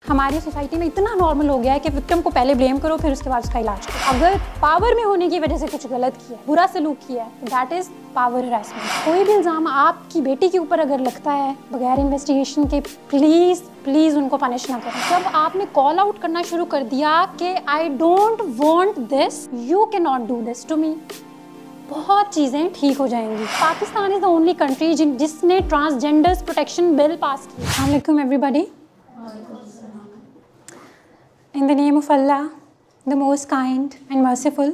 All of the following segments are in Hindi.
हमारी सोसाइटी में इतना नॉर्मल हो गया है कि विक्टिम को पहले ब्लेम करो फिर उसके बाद उसका इलाज करो। अगर पावर में होने की वजह से कुछ गलत किया है, बुरा सलूक किया है, तो दैट इज़ पावर हरासमेंट। कोई भी इल्ज़ाम आपकी बेटी के ऊपर अगर लगता है बगैर इन्वेस्टिगेशन के, प्लीज़ उनको पनिश ना करें। जब आपने कॉल आउट करना शुरू कर दिया कि I don't want this, you can not do this to me, बहुत चीज़ें ठीक हो जाएंगी। Pakistan is the only country जिसने ट्रांसजेंडर्स प्रोटेक्शन बिल पास किया। अस्सलाम वालेकुम everybody. In the name of Allah, the most kind and merciful,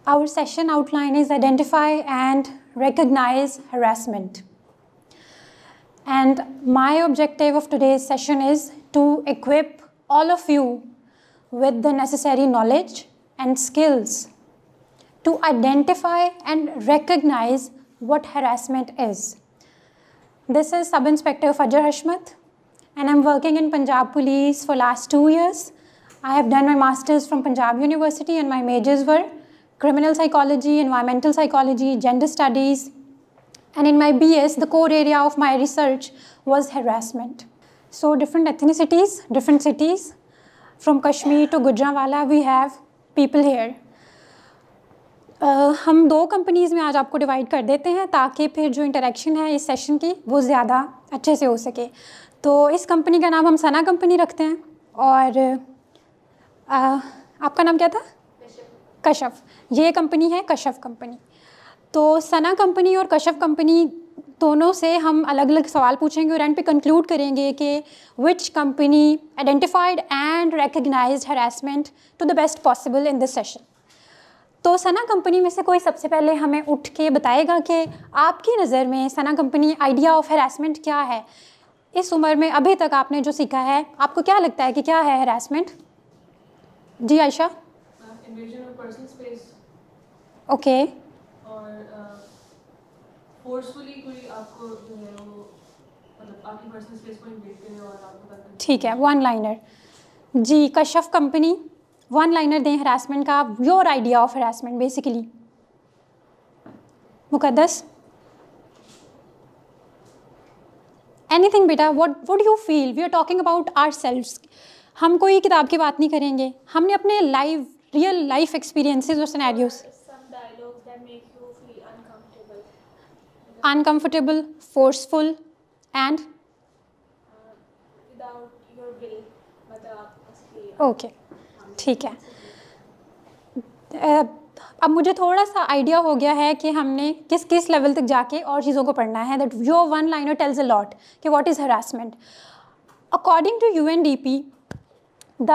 our session outline is identify and recognize harassment. And my objective of today's session is to equip all of you with the necessary knowledge and skills to identify and recognize what harassment is. This is Sub-Inspector Fajr Hashmat, and I'm working in Punjab Police for last 2 years. I have done my masters from Punjab University and my majors were criminal psychology, environmental psychology, gender studies, and in my BS the core area of my research was harassment. So different ethnicities, different cities, from Kashmir to Gujranwala we have people here. हम 2 कंपनीज़ में आज आपको डिवाइड कर देते हैं ताकि फिर जो इंटरेक्शन है इस सेशन की वो ज़्यादा अच्छे से हो सके। तो इस कंपनी का नाम हम सना कंपनी रखते हैं और आपका नाम क्या था? कशफ। ये कंपनी है कशफ कंपनी। तो सना कंपनी और कशफ कंपनी दोनों से हम अलग अलग सवाल पूछेंगे और एंड पे कंक्लूड करेंगे कि which company identified and recognized harassment to the best possible in this session. तो सना कंपनी में से कोई सबसे पहले हमें उठ के बताएगा कि आपकी नज़र में सना कंपनी आइडिया ऑफ हरासमेंट क्या है? इस उम्र में अभी तक आपने जो सीखा है, आपको क्या लगता है कि क्या है हरासमेंट? जी Ayesha. Invasion of personal space. Okay. और फोर्सफुली कोई आपको जो है वो मतलब आपकी पर्सनल स्पेस को इन्वेड करे और आपको ठीक है, वन लाइनर। जी कशफ कंपनी, वन लाइनर दें हरासमेंट का, your idea of harassment basically. Muqaddas. Anything बेटा, what you feel, we are talking about ourselves. हम कोई किताब की बात नहीं करेंगे, हमने अपने रियल लाइफ एक्सपीरियंसेस और scenarios. Uncomfortable, forceful and okay, ठीक है। अब मुझे थोड़ा सा आइडिया हो गया है कि हमने किस किस लेवल तक जाके और चीज़ों को पढ़ना है। That your one liner tells a lot कि what is harassment. According to UNDP, the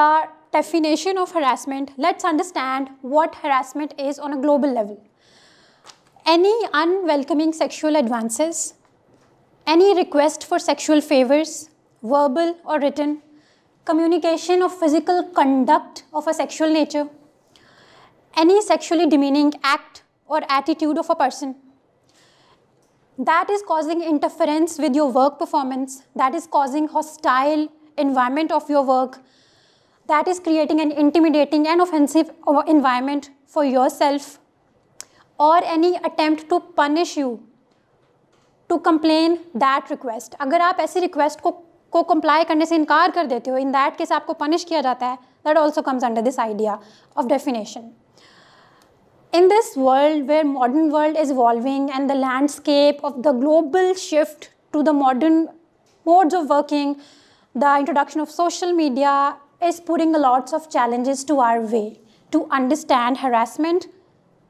definition of harassment, let's understand what harassment is on a global level. Any unwelcoming sexual advances, any request for sexual favors, verbal or written, communication of physical conduct of a sexual nature, any sexually demeaning act or attitude of a person that is causing interference with your work performance, that is causing hostile environment of your work, that is creating an intimidating and offensive environment for yourself, or any attempt to punish you to complain that request. अगर आप ऐसी रिक्वेस्ट को comply करने से इनकार कर देते हो, in that case आपको punish किया जाता है, that also comes under this idea of definition. In this world where modern world is evolving and the landscape of the global shift to the modern modes of working, the introduction of social media is putting a lots of challenges to our way to understand harassment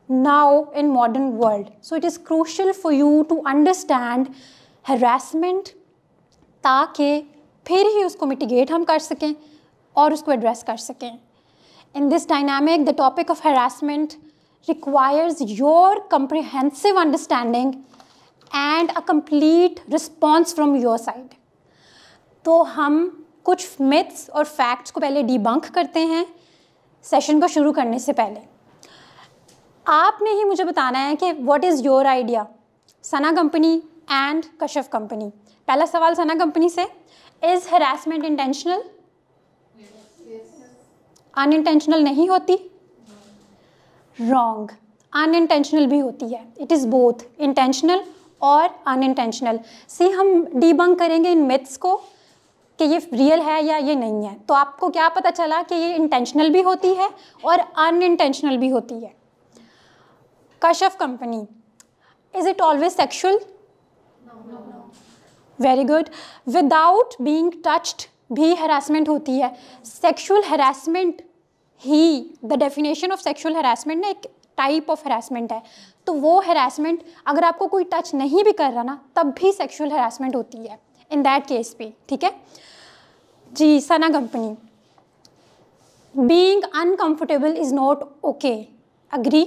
now in modern world. So it is crucial for you to understand harassment ताकि फिर ही उसको mitigate हम कर सकें और उसको address कर सकें. In this dynamic, the topic of harassment requires your comprehensive understanding and a complete response from your side. तो हम कुछ myths और facts को पहले debunk करते हैं सेशन को शुरू करने से पहले। आपने ही मुझे बताना है कि what is your idea, Sana company and Kashaf company. पहला सवाल सना कंपनी से, इज़ हरासमेंट इंटेंशनल? अनइंटेंशनल नहीं होती? रॉन्ग, अनइंटेंशनल भी होती है। इट इज़ बोथ इंटेंशनल और अनइंटेंशनल। से हम डीबंक करेंगे इन मिथ्स को कि ये रियल है या ये नहीं है। तो आपको क्या पता चला कि ये इंटेंशनल भी होती है और अनइंटेंशनल भी होती है। Kashaf company, is it always sexual? Very good. Without being touched भी हरासमेंट होती है। Sexual harassment he, the definition of sexual harassment ना एक टाइप ऑफ हरासमेंट है, तो वो हरासमेंट अगर आपको कोई टच नहीं भी कर रहा ना तब भी सेक्शुअल हरासमेंट होती है इन दैट केस भी, ठीक है जी। Sana company, being uncomfortable is not okay, agree?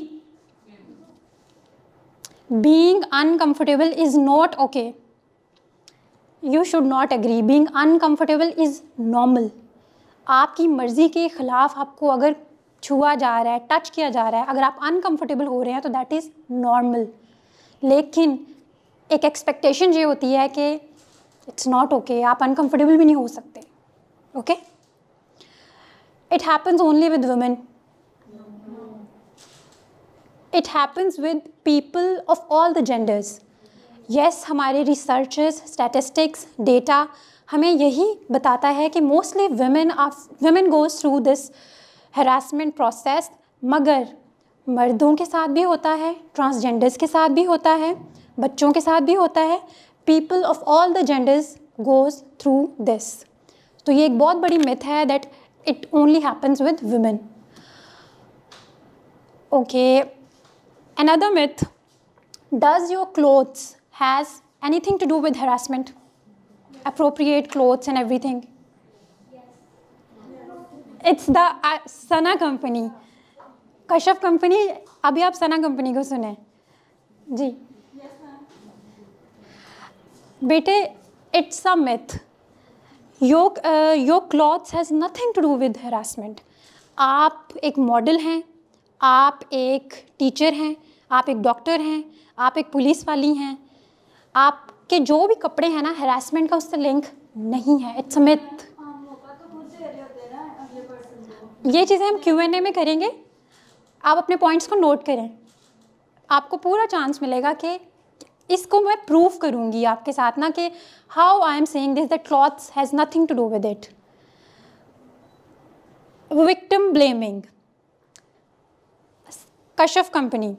Being uncomfortable is not okay, you should not agree. Being uncomfortable is normal. आपकी मर्ज़ी के ख़िलाफ़ आपको अगर छुआ जा रहा है, टच किया जा रहा है, अगर आप अनकंफर्टेबल हो रहे हैं तो दैट इज़ नॉर्मल। लेकिन एक एक्सपेक्टेशन ये होती है कि इट्स नॉट ओके, आप अनकंफर्टेबल भी नहीं हो सकते, okay? It happens only with women, it happens with people of all the genders. Yes, हमारे रिसर्चेस, स्टैटिस्टिक्स, डेटा हमें यही बताता है कि mostly women goes through this harassment process, मगर मर्दों के साथ भी होता है, ट्रांसजेंडर्स के साथ भी होता है, बच्चों के साथ भी होता है। People of all the genders goes through this. तो ये एक बहुत बड़ी मिथ है that it only happens with women, okay. Another myth, does your clothes has anything to do with harassment? Appropriate clothes and everything? It's the Sana company. Kashaf company, अभी आप सना कंपनी को सुने जी। बेटे, it's a myth. Your clothes has nothing to do with harassment. आप एक मॉडल हैं, आप एक टीचर हैं, आप एक डॉक्टर हैं, आप एक पुलिस वाली हैं, आप कि जो भी कपड़े हैं ना, हरासमेंट का उससे लिंक नहीं है। It's a myth. ये चीज़ें हम Q&A में करेंगे, आप अपने पॉइंट्स को नोट करें, आपको पूरा चांस मिलेगा कि इसको मैं प्रूव करूँगी आपके साथ ना कि how I am saying this that clothes has nothing to do with it. Victim blaming, Kashaf company,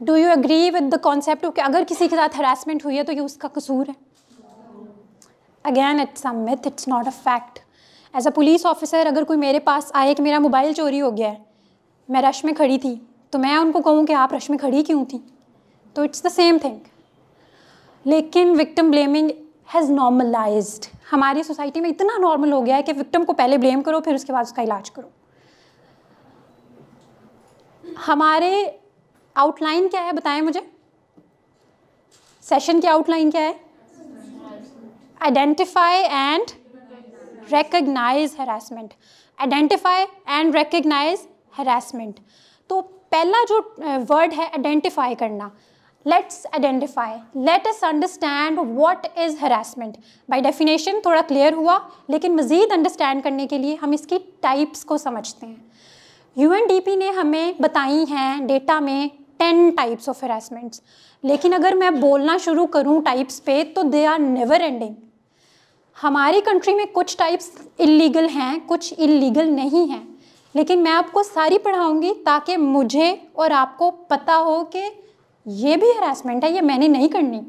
do you agree with the concept कि अगर किसी के साथ हरासमेंट हुई है तो ये उसका कसूर है? Again it's a myth, it's not a fact. As a police officer अगर कोई मेरे पास आए कि मेरा मोबाइल चोरी हो गया है, मैं रश में खड़ी थी, तो मैं उनको कहूँ कि आप रश में खड़ी क्यों थी? तो इट्स द सेम थिंग। लेकिन विक्टिम ब्लेमिंग हैज़ नॉर्मलाइज्ड, हमारी सोसाइटी में इतना नॉर्मल हो गया है कि विक्टिम को पहले ब्लेम करो फिर उसके बाद उसका इलाज करो। हमारे आउटलाइन क्या है, बताएं मुझे। सेशन की आउटलाइन क्या है? Identify and recognize harassment. Identify and recognize harassment. तो पहला जो वर्ड है आइडेंटिफाई करना, let's identify, let us understand what is harassment. By definition थोड़ा क्लियर हुआ, लेकिन मज़ीद अंडरस्टैंड करने के लिए हम इसकी टाइप्स को समझते हैं। UNDP ने हमें बताई हैं डेटा में 10 टाइप्स ऑफ हरासमेंट्स, लेकिन अगर मैं बोलना शुरू करूं टाइप्स पे तो दे आर नेवर एंडिंग। हमारी कंट्री में कुछ टाइप्स इलीगल हैं, कुछ इलीगल नहीं हैं, लेकिन मैं आपको सारी पढ़ाऊंगी ताकि मुझे और आपको पता हो कि ये भी हरासमेंट है, ये मैंने नहीं करनी,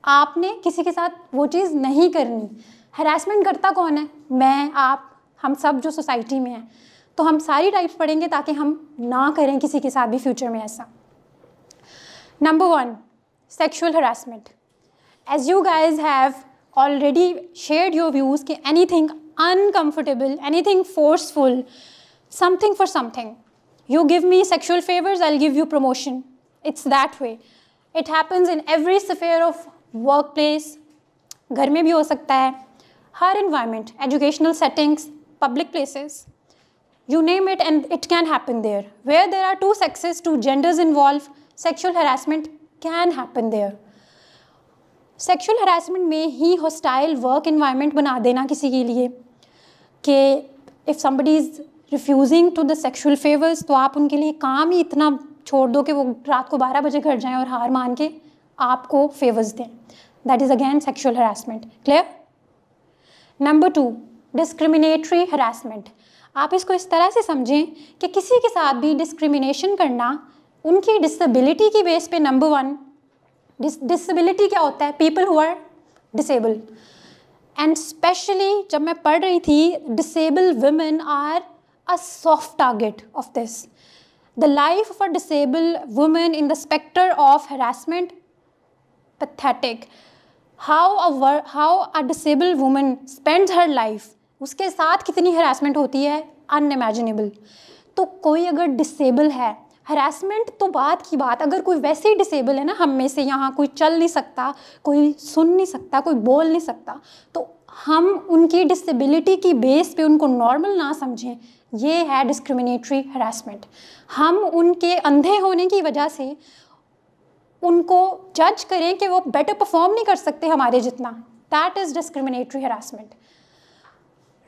आपने किसी के साथ वो चीज़ नहीं करनी। हरासमेंट करता कौन है? मैं, आप, हम सब जो सोसाइटी में हैं। तो हम सारी टाइप्स पढ़ेंगे ताकि हम ना करें किसी के साथ भी फ्यूचर में ऐसा। Number 1, sexual harassment. As you guys have already shared your views कि anything uncomfortable, anything forceful, something for something. You give me sexual favors, I'll give you promotion. It's that way. It happens in every sphere of workplace. घर में भी हो सकता है, हर environment, educational settings, public places. You name it and it can happen there. Where there are two sexes, two genders involved, sexual harassment can happen there. Sexual harassment में ही hostile work environment बना देना किसी के लिए कि if somebody is refusing to the sexual favors, तो आप उनके लिए काम ही इतना छोड़ दो कि वो रात को 12 बजे घर जाएं और हार मान के आपको favors दें. That is again sexual harassment. Clear? Number 2, discriminatory harassment. आप इसको इस तरह से समझें कि किसी के साथ भी डिस्क्रिमिनेशन करना उनकी डिसेबिलिटी की बेस पे। नंबर 1, डिसेबिलिटी क्या होता है? People who are disable. And specially जब मैं पढ़ रही थी, disable women are a soft target of this. The life of a disable women in the spectre of harassment, pathetic. How a disable woman spends her life, उसके साथ कितनी हरासमेंट होती है, अनइमेजिनेबल। तो कोई अगर डिसेबल है, हरासमेंट तो बात की बात, अगर कोई वैसे ही डिसेबल है ना, हम में से यहाँ कोई चल नहीं सकता, कोई सुन नहीं सकता, कोई बोल नहीं सकता, तो हम उनकी डिसेबिलिटी की बेस पे उनको नॉर्मल ना समझें, ये है डिस्क्रिमिनेटरी हरासमेंट। हम उनके अंधे होने की वजह से उनको जज करें कि वो बेटर परफॉर्म नहीं कर सकते हमारे जितना, that is discriminatory harassment.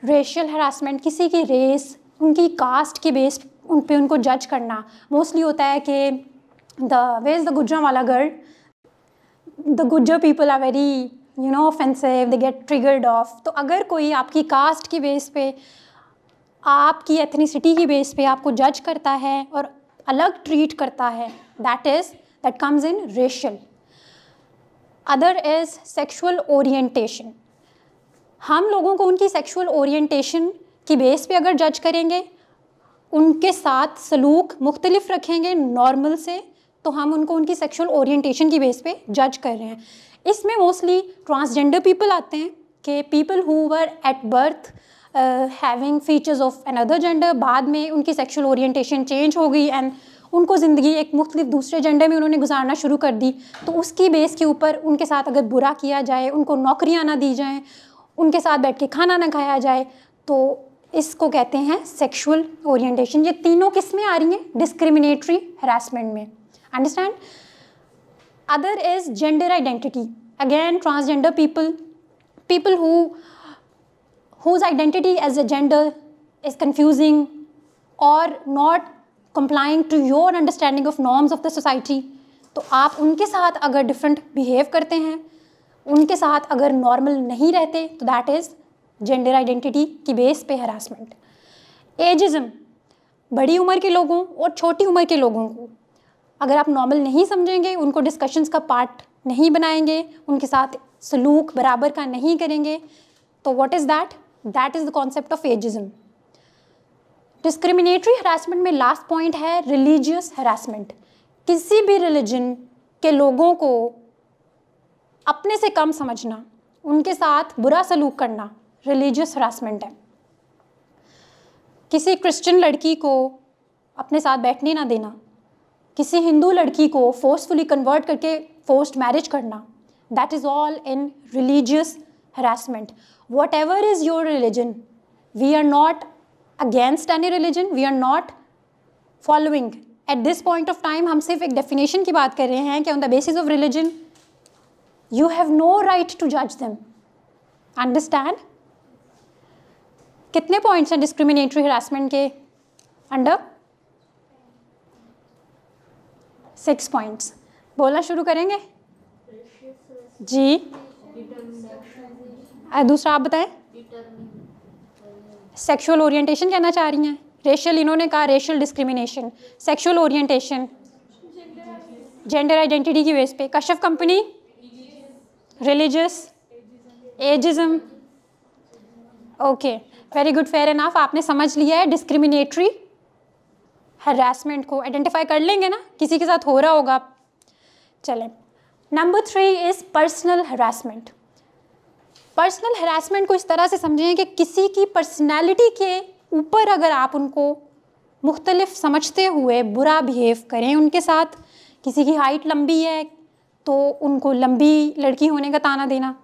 Racial harassment, किसी की रेस, उनकी कास्ट की बेस उन पे उनको जज करना। मोस्टली होता है कि वे is the Gujranwala girl, the Gujjar people are very offensive, they get triggered off. तो अगर कोई आपकी कास्ट की बेस पे, आपकी एथनिसिटी की बेस पे आपको जज करता है और अलग ट्रीट करता है, that comes in racial. Other is sexual orientation. हम लोगों को उनकी सेक्सुअल ओरिएंटेशन की बेस पे अगर जज करेंगे, उनके साथ सलूक मुख्तलिफ रखेंगे नॉर्मल से, तो हम उनको उनकी सेक्सुअल ओरिएंटेशन की बेस पे जज कर रहे हैं। इसमें मोस्टली ट्रांसजेंडर पीपल आते हैं कि people who were at birth having features of another gender, बाद में उनकी सेक्सुअल ओरिएंटेशन चेंज हो गई एंड उनको ज़िंदगी एक मुख्तलिफ दूसरे जेंडर में उन्होंने गुजारना शुरू कर दी। तो उसकी बेस के ऊपर उनके साथ अगर बुरा किया जाए, उनको नौकरियां ना दी जाएं, उनके साथ बैठ के खाना ना खाया जाए, तो इसको कहते हैं सेक्सुअल ओरिएंटेशन। ये तीनों किस में आ रही हैं? डिस्क्रिमिनेटरी हरासमेंट में। Understand? Other is gender identity. Again transgender people whose identity as a gender is confusing or not complying to your understanding of norms of the society, तो आप उनके साथ अगर डिफरेंट बिहेव करते हैं, उनके साथ अगर नॉर्मल नहीं रहते, तो दैट इज़ जेंडर आइडेंटिटी की बेस पे हरासमेंट। एजिज्म, बड़ी उम्र के लोगों और छोटी उम्र के लोगों को अगर आप नॉर्मल नहीं समझेंगे, उनको डिस्कशंस का पार्ट नहीं बनाएंगे, उनके साथ सलूक बराबर का नहीं करेंगे, तो what is that? That is the concept of ageism. Discriminatory harassment में लास्ट पॉइंट है रिलीजियस हरासमेंट। किसी भी रिलीजन के लोगों को अपने से कम समझना, उनके साथ बुरा सलूक करना, रिलीजियस हरासमेंट है। किसी क्रिश्चियन लड़की को अपने साथ बैठने ना देना, किसी हिंदू लड़की को फोर्सफुली कन्वर्ट करके फोर्स्ड मैरिज करना, that is all in religious harassment. Whatever is your religion, we are not against any religion, we are not following. At this point of time हम सिर्फ एक डेफिनेशन की बात कर रहे हैं कि on the basis of religion you have no right to जज देम। अंडरस्टैंड? कितने पॉइंट्स हैं डिस्क्रिमिनेटरी हरासमेंट के अंडर? 6 पॉइंट्स। बोलना शुरू करेंगे जी। दूसरा आप बताएं। सेक्सुअल ओरिएंटेशन कहना चाह रही हैं। रेशियल, इन्होंने कहा racial discrimination. Sexual orientation, gender identity की बेस पे। Kashyap company, religious, ageism. Okay, very good, fair enough. आपने समझ लिया है डिस्क्रिमिनेटरी हरासमेंट को। आइडेंटिफाई कर लेंगे ना, किसी के साथ हो रहा होगा। चलें, number 3 is personal harassment. Personal harassment को इस तरह से समझें कि किसी की पर्सनैलिटी के ऊपर अगर आप उनको मुख्तलिफ समझते हुए बुरा बिहेव करें उनके साथ। किसी की हाइट लंबी है तो उनको लंबी लड़की होने का ताना देना,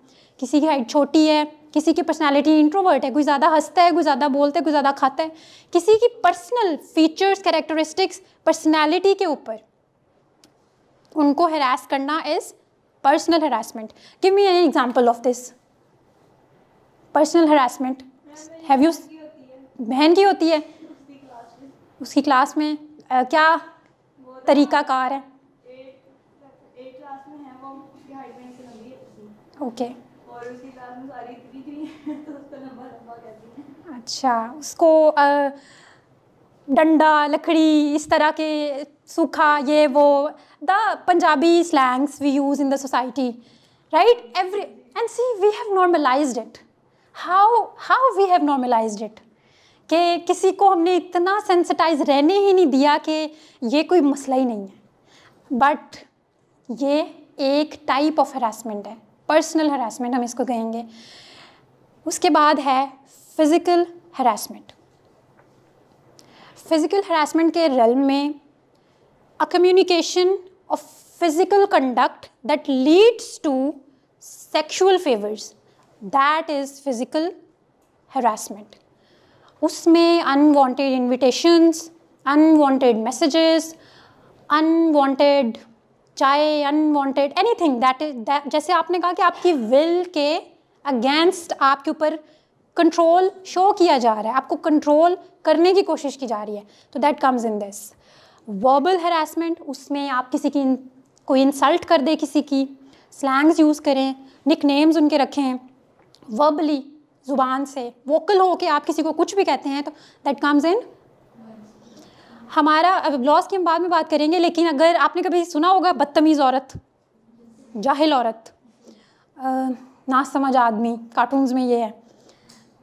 किसी की हाइट छोटी है, किसी की पर्सनैलिटी इंट्रोवर्ट है, कोई ज़्यादा हंसता है, कोई ज़्यादा बोलता है, कोई ज़्यादा खाता है, किसी की पर्सनल फीचर्स, कैरेक्टरिस्टिक्स, पर्सनैलिटी के ऊपर उनको हरास करना is personal harassment. Give me an example of this personal harassment. Have you? बहन की होती है, उसकी क्लास में क्या तरीका कार है? ओके, और उसकी क्लास में सारी इतनी तो उसको लंबा लंबा कहते हैं। अच्छा, उसको डंडा, लकड़ी, इस तरह के, सूखा, ये वो, the Punjabi slangs we use in the society, right? Every and see we have normalized it. How we have normalized it कि किसी को हमने इतना सेंसिटाइज रहने ही नहीं दिया कि ये कोई मसला ही नहीं है. बट ये एक टाइप ऑफ हरासमेंट है, पर्सनल हरासमेंट हम इसको कहेंगे. उसके बाद है फिज़िकल हरासमेंट. फिज़िकल हरासमेंट के रेल्म में a communication of physical conduct that leads to sexual favours, that is physical harassment. उसमें unwanted invitations, unwanted messages, unwanted चाहे अनवांटेड एनीथिंग दैट इज, जैसे आपने कहा कि आपकी विल के अगेंस्ट आपके ऊपर कंट्रोल शो किया जा रहा है, आपको कंट्रोल करने की कोशिश की जा रही है, तो that comes in this. Verbal harassment, उसमें आप किसी की कोई इंसल्ट कर दे, किसी की स्लैंग्स यूज़ करें, निकनेम्स उनके रखें, वर्बली ज़ुबान से वोकल हो के आप किसी को कुछ भी कहते हैं, तो दैट कम्स इन. हमारा अब लॉस की हम बाद में बात करेंगे, लेकिन अगर आपने कभी सुना होगा बदतमीज़ औरत, जाहिल औरत, ना समझ आदमी, कार्टून्स में ये है,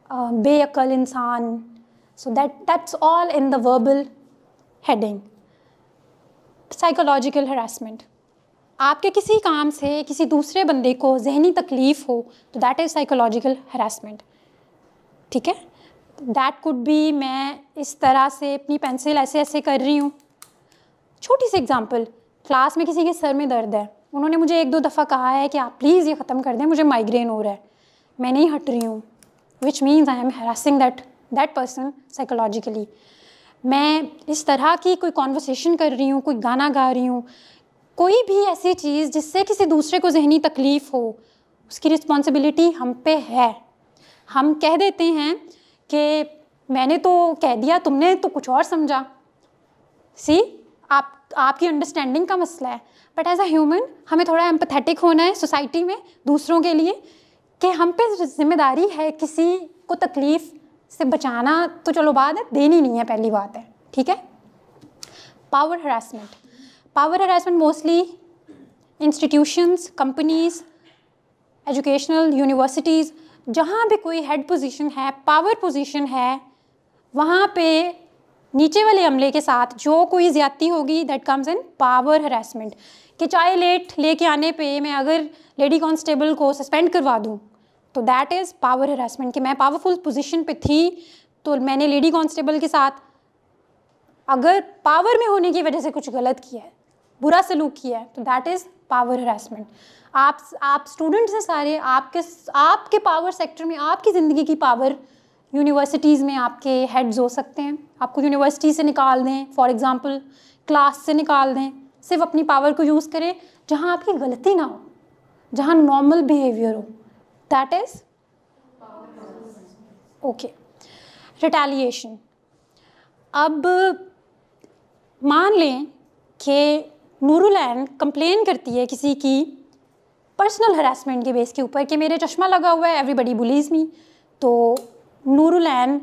बेअक्ल इंसान, so that's all in the verbal heading. Psychological harassment, आपके किसी काम से किसी दूसरे बंदे को जहनी तकलीफ़ हो, तो दैट इज़ साइकोलॉजिकल हरासमेंट. ठीक है, दैट कुड बी, मैं इस तरह से अपनी पेंसिल ऐसे ऐसे कर रही हूँ. छोटी सी एग्जांपल, क्लास में किसी के सर में दर्द है, उन्होंने मुझे 1-2 दफ़ा कहा है कि आप प्लीज़ ये ख़त्म कर दें, मुझे माइग्रेन हो रहा है, मैं नहीं हट रही हूँ, which means I am harassing that person psychologically. मैं इस तरह की कोई कॉन्वर्सेशन कर रही हूँ, कोई गाना गा रही हूँ, कोई भी ऐसी चीज़ जिससे किसी दूसरे को जहनी तकलीफ़ हो, उसकी रिस्पॉन्सिबिलिटी हम पे है. हम कह देते हैं कि मैंने तो कह दिया, तुमने तो कुछ और समझा. सी, आपकी अंडरस्टैंडिंग का मसला है. बट एज अ ह्यूमन हमें थोड़ा एम्पैथेटिक होना है सोसाइटी में दूसरों के लिए, कि हम पे जिम्मेदारी है किसी को तकलीफ़ से बचाना. तो चलो बात है, देनी नहीं है, पहली बात है. ठीक है. Power harassment, power harassment mostly institutions, companies, educational universities, जहाँ भी कोई हेड पोजीशन है, पावर पोजीशन है, वहाँ पे नीचे वाले अमले के साथ जो कोई ज़्यादती होगी, that comes in power harassment. कि चाय लेट लेके आने पे मैं अगर लेडी कांस्टेबल को सस्पेंड करवा दूँ, तो दैट इज़ पावर हरासमेंट. कि मैं पावरफुल पोजीशन पे थी, तो मैंने लेडी कांस्टेबल के साथ अगर पावर में होने की वजह से कुछ गलत किया है, बुरा सलूक किया है, तो दैट इज़ पावर हरासमेंट. आप स्टूडेंट्स हैं सारे, आपके पावर सेक्टर में, आपकी ज़िंदगी की पावर, यूनिवर्सिटीज़ में आपके हेड्स हो सकते हैं, आपको यूनिवर्सिटी से निकाल दें, फॉर एग्ज़ाम्पल क्लास से निकाल दें. सिर्फ अपनी पावर को यूज़ करें जहाँ आपकी गलती ना हो, जहाँ नॉर्मल बिहेवियर हो, दैट इज़ ओके. रिटेलिएशन, अब मान लें कि नूरुलैन कंप्लेन करती है किसी की पर्सनल हरासमेंट के बेस के ऊपर कि मेरे चश्मा लगा हुआ है, एवरीबडी बुलीज मी. तो नूरुलैन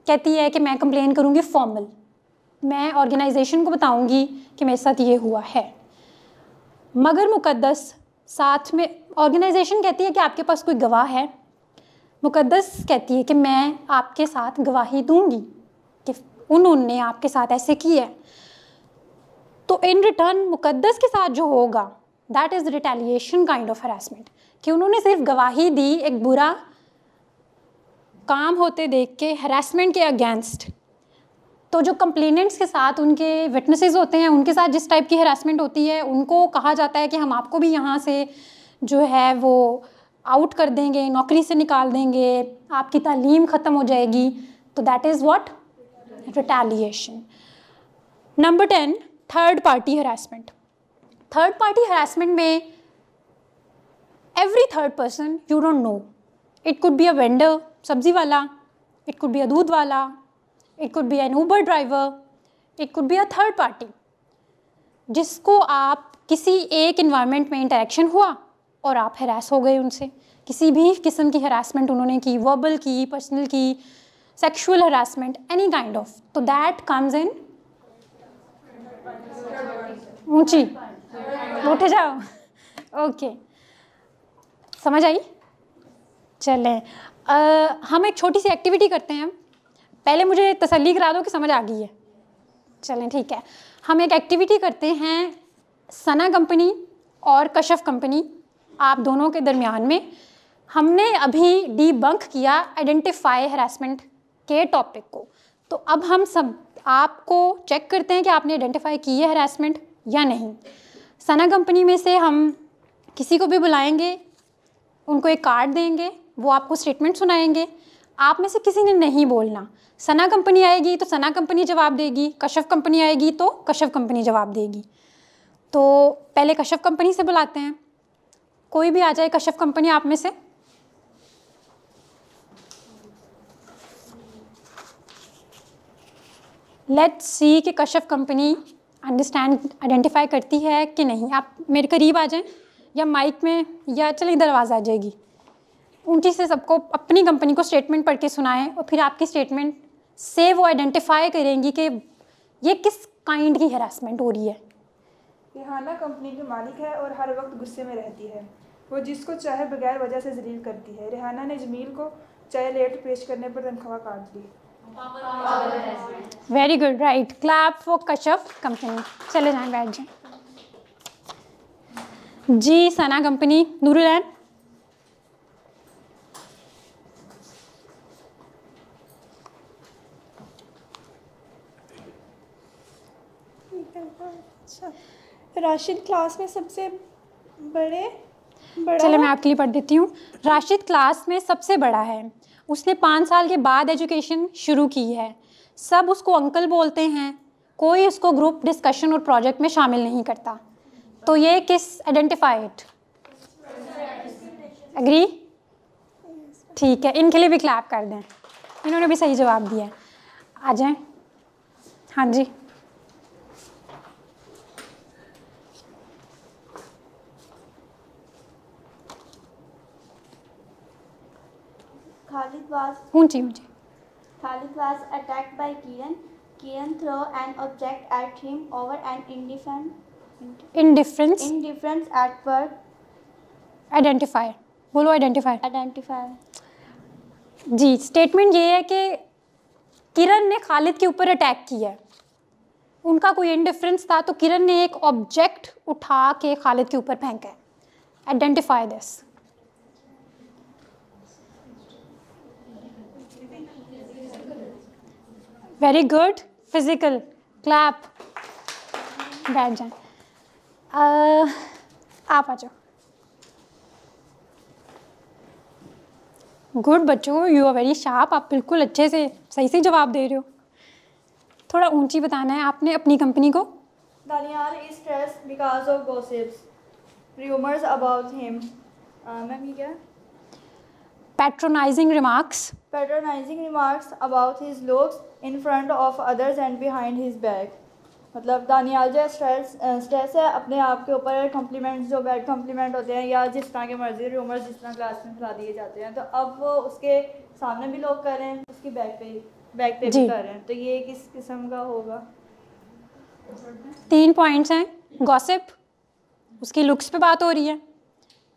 कहती है कि मैं कंप्लेन करूँगी फॉर्मल, मैं ऑर्गेनाइजेशन को बताऊँगी कि मेरे साथ ये हुआ है. मगर मुकद्दस साथ में, ऑर्गेनाइजेशन कहती है कि आपके पास कोई गवाह है, मुकद्दस कहती है कि मैं आपके साथ गवाही दूँगी कि उन्होंने आपके साथ ऐसे किया है. तो इन रिटर्न मुकद्दस के साथ जो होगा, that is retaliation kind of harassment. कि उन्होंने सिर्फ गवाही दी एक बुरा काम होते देख के, हरासमेंट के अगेंस्ट. तो जो कंप्लेनेंट्स के साथ उनके विटनेसेस होते हैं, उनके साथ जिस टाइप की हरासमेंट होती है, उनको कहा जाता है कि हम आपको भी यहाँ से जो है वो आउट कर देंगे, नौकरी से निकाल देंगे, आपकी तालीम ख़त्म हो जाएगी. तो that is what, retaliation. Number 10, third party harassment. Third party harassment में every third person you don't know, it could be a vendor, सब्जी वाला, इट कुड बी अ दूध वाला, it could be an Uber driver, it could be a third party, जिसको आप किसी एक इन्वायरमेंट में इंटरेक्शन हुआ और आप हरास हो गए उनसे किसी भी किस्म की हरासमेंट उन्होंने की, वर्बल की, पर्सनल की, sexual harassment, any kind of, तो दैट कम्स इन ऊंची, उठ जाओ, ओके, समझ आई? चलें, हम एक छोटी सी एक्टिविटी करते हैं। पहले मुझे तसल्ली करा दो कि समझ आ गई है। चलें ठीक है, हम एक एक्टिविटी करते हैं सना कंपनी और कशफ कंपनी, आप दोनों के दरमियान में। हमने अभी डीबंक किया आइडेंटिफाई हरासमेंट के टॉपिक को, तो अब हम सब आपको चेक करते हैं कि आपने आइडेंटिफाई की है हरासमेंट या नहीं। सना कंपनी में से हम किसी को भी बुलाएंगे, उनको एक कार्ड देंगे, वो आपको स्टेटमेंट सुनाएंगे, आप में से किसी ने नहीं बोलना। सना कंपनी आएगी तो सना कंपनी जवाब देगी, कशफ कंपनी आएगी तो कशफ कंपनी जवाब देगी। तो पहले कशफ कंपनी से बुलाते हैं, कोई भी आ जाए कशफ कंपनी आप में से। लेट्स सी कि कशफ कंपनी अंडरस्टैंड आइडेंटिफाई करती है कि नहीं। आप मेरे करीब आ जाएं या माइक में, या चलिए इधर आवाज़ आ जाएगी, ऊंची से सबको अपनी कंपनी को स्टेटमेंट पढ़ के सुनाएं, और फिर आपकी स्टेटमेंट से वो आइडेंटिफाई करेंगी कि ये किस काइंड की हरासमेंट हो रही है। रिहाना कंपनी की मालिक है और हर वक्त गुस्से में रहती है। वो जिसको चाहे बगैर वजह से जलील करती है। रिहाना ने जमील को चाहे लेट पेश करने पर तनख्वाह काट दी। Very good, right, clap for Kashaf company. चले जाएं, बैठ जाएं। जी सना कंपनी, नूरुलैन। राशिद क्लास में सबसे बड़ा चले मैं आपके लिए पढ़ देती हूँ। राशिद क्लास में सबसे बड़ा है, उसने 5 साल के बाद एजुकेशन शुरू की है, सब उसको अंकल बोलते हैं, कोई उसको ग्रुप डिस्कशन और प्रोजेक्ट में शामिल नहीं करता। तो ये किस आइडेंटिफाइड? एग्री? ठीक है, इनके लिए भी क्लैप कर दें, इन्होंने भी सही जवाब दिया है। आ जाएं। हाँ जी, ऊंची ऊंची। Khalid was attacked by Kiran. Kiran threw an object at him over an indifference at work. Identify, बोलो identify. Identify. जी, स्टेटमेंट ये है कि किरण ने खालिद के ऊपर अटैक किया, उनका कोई इंडिफरेंस था तो किरण ने एक ऑब्जेक्ट उठा के खालिद के ऊपर फेंका है। Identify this. Very good, physical, clap. बैठ जाएं। आप आ जाओ। गुड बच्चों, यू आर वेरी शार्प, आप बिल्कुल अच्छे से सही से जवाब दे रहे हो। थोड़ा ऊंची बताना है आपने अपनी कंपनी को। Daniel is stressed because of gossips, rumors about him. Ma'am ये क्या? Patronizing remarks. Patronizing remarks about his looks in front of others and behind his back. मतलब दानियाल जो स्ट्रेस है अपने आप के ऊपर, कॉम्प्लीमेंट्स जो बैड कॉम्प्लीमेंट होते हैं या जिस तरह के मर्जी रूमर्स जिस तरह क्लास में फैला दिए जाते हैं, तो अब वो उसके सामने भी लोग कर रहे हैं, उसकी बैक पे भी कर रहे हैं, तो ये किस किस्म का होगा? 3 पॉइंट्स हैं। गॉसिप, उसकी लुक्स पे बात हो रही है,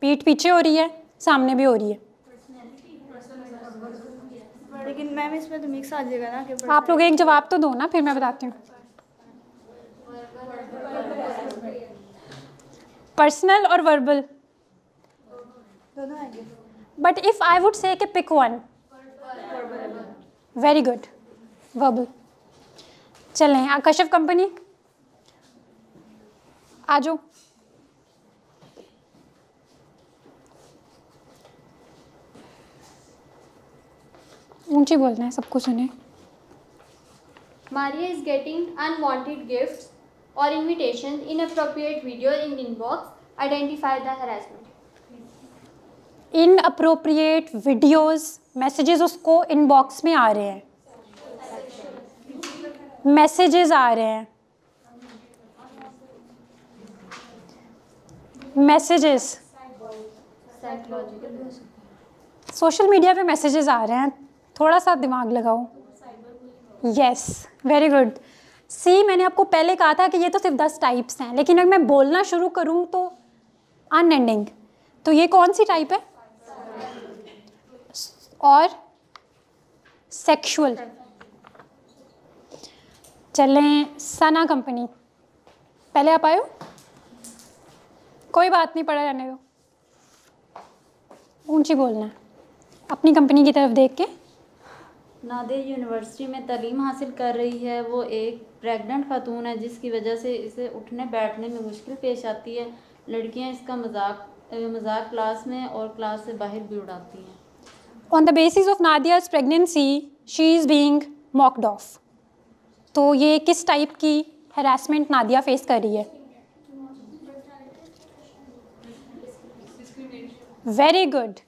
पीठ पीछे हो रही है, सामने भी हो रही है। लेकिन मैम इसमें तो मिक्स आ जाएगा ना कि आप लोग एक जवाब तो दो ना, फिर मैं बताती हूँ। पर्सनल और वर्बल दोनों आएंगे। But if I would say कि pick one. Very good, verbal. चलें, कशफ कंपनी आ जाओ। ऊंची बोलना है, सबको सुने। Maria is getting unwanted gifts or invitations, inappropriate video in inbox. Identify the harassment. Inappropriate videos, messages उसको इनबॉक्स में आ रहे हैं, मैसेजेस आ रहे हैं, मैसेजेस। सोशल मीडिया पे मैसेजेस आ रहे हैं, थोड़ा सा दिमाग लगाओ। Yes, very good. सी, मैंने आपको पहले कहा था कि ये तो सिर्फ 10 टाइप्स हैं, लेकिन अगर मैं बोलना शुरू करूँ तो अनएंडिंग। तो ये कौन सी टाइप है? और सेक्सुअल। चलें सना कंपनी, पहले आप आए हो, कोई बात नहीं, पढ़ा रहने दो, ऊंची बोलना है अपनी कंपनी की तरफ देख के। नादिया यूनिवर्सिटी में तालीम हासिल कर रही है। वो एक प्रेग्नेंट खातून है जिसकी वजह से इसे उठने बैठने में मुश्किल पेश आती है। लड़कियां इसका मजाक क्लास में और क्लास से बाहर भी उड़ाती हैं। On the basis of Nadia's pregnancy she is being mocked of. तो ये किस टाइप की हैरेसमेंट नादिया फेस कर रही है? वेरी गुड,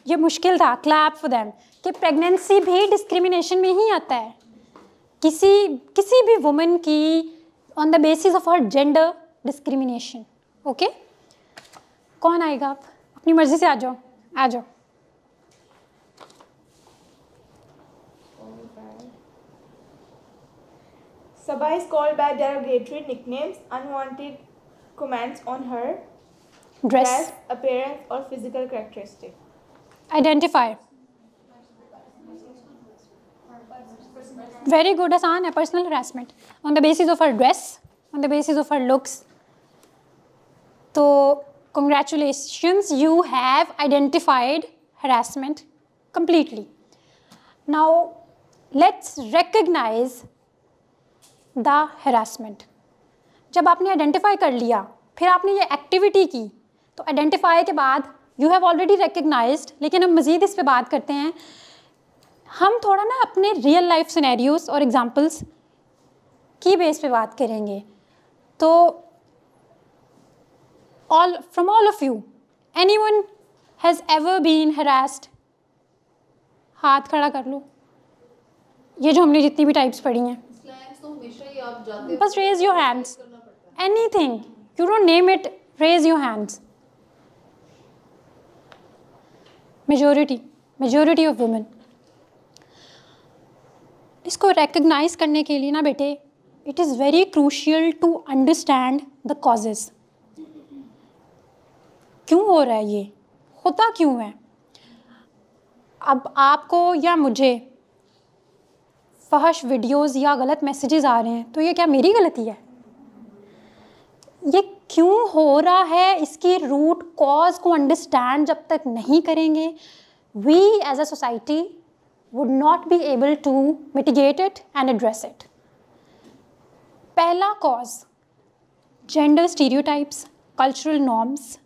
ये मुश्किल था, क्लैप फॉर देम, कि प्रेगनेंसी भी डिस्क्रिमिनेशन में ही आता है। किसी भी वुमन की on the basis of her gender discrimination. Okay, कौन आएगा? आप अपनी मर्जी से आ जाओ, आ जाओ। Sabah is called by derogatory nicknames, unwanted comments on her dress, appearance, or physical characteristics. Identify. Very good, आसान है। Personal harassment on the basis of her dress, on the basis of her looks. तो congratulations, you have identified harassment completely. Now let's recognize the harassment. जब आपने आइडेंटिफाई कर लिया, फिर आपने ये एक्टिविटी की, तो आइडेंटिफाई के बाद यू हैव ऑलरेडी रिकग्नाइज्ड, लेकिन हम मज़ीद इस पे बात करते हैं। हम थोड़ा ना अपने रियल लाइफ सिनेरियोज और एग्जांपल्स की बेस पे बात करेंगे। तो from all of you, anyone has ever been harassed? हाथ खड़ा कर लो, ये जो हमने जितनी भी टाइप्स पढ़ी हैं। बस raise your hands, anything, you don't name it, raise your hands. Majority of women. इसको रिकग्नाइज करने के लिए ना बेटे, it is very crucial to understand the causes. क्यों हो रहा है ये, होता क्यों है? अब आपको या मुझे फहश वीडियोस या गलत मैसेजेस आ रहे हैं, तो ये क्या मेरी गलती है? ये क्यों हो रहा है, इसकी रूट कॉज को अंडरस्टैंड जब तक नहीं करेंगे, we as a society would not be able to mitigate it and address it. पहला cause, gender stereotypes, cultural norms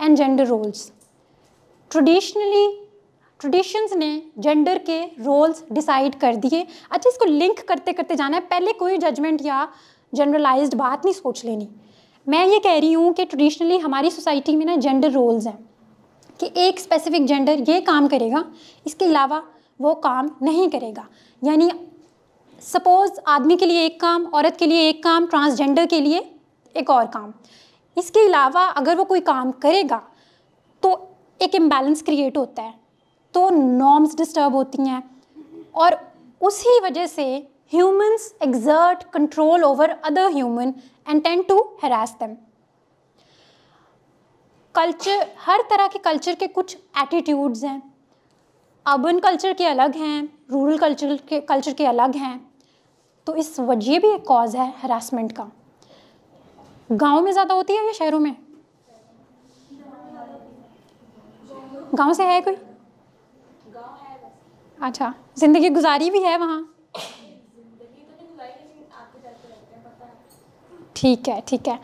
and gender roles. Traditions ने जेंडर के रोल्स डिसाइड कर दिए। अच्छा, इसको लिंक करते करते जाना है, पहले कोई जजमेंट या जनरलाइज्ड बात नहीं सोच लेनी। मैं ये कह रही हूँ कि ट्रेडिशनली हमारी सोसाइटी में ना जेंडर रोल्स हैं कि एक स्पेसिफिक जेंडर ये काम करेगा, इसके अलावा वो काम नहीं करेगा। यानी सपोज़ आदमी के लिए एक काम, औरत के लिए एक काम, ट्रांसजेंडर के लिए एक और काम। इसके अलावा अगर वो कोई काम करेगा तो एक इम्बैलेंस क्रिएट होता है, तो नॉर्म्स डिस्टर्ब होती हैं, और उसी वजह से humans exert control over other human and tend to harass them. Culture, हर तरह के कल्चर के कुछ एटीट्यूड्स हैं। अर्बन कल्चर के अलग हैं, रूरल कल्चर के अलग हैं। तो इस वजह भी एक कॉज है हरासमेंट का। गांव में ज़्यादा होती है या शहरों में? गांव से है कोई? अच्छा, ज़िंदगी गुजारी भी है वहाँ? ठीक है।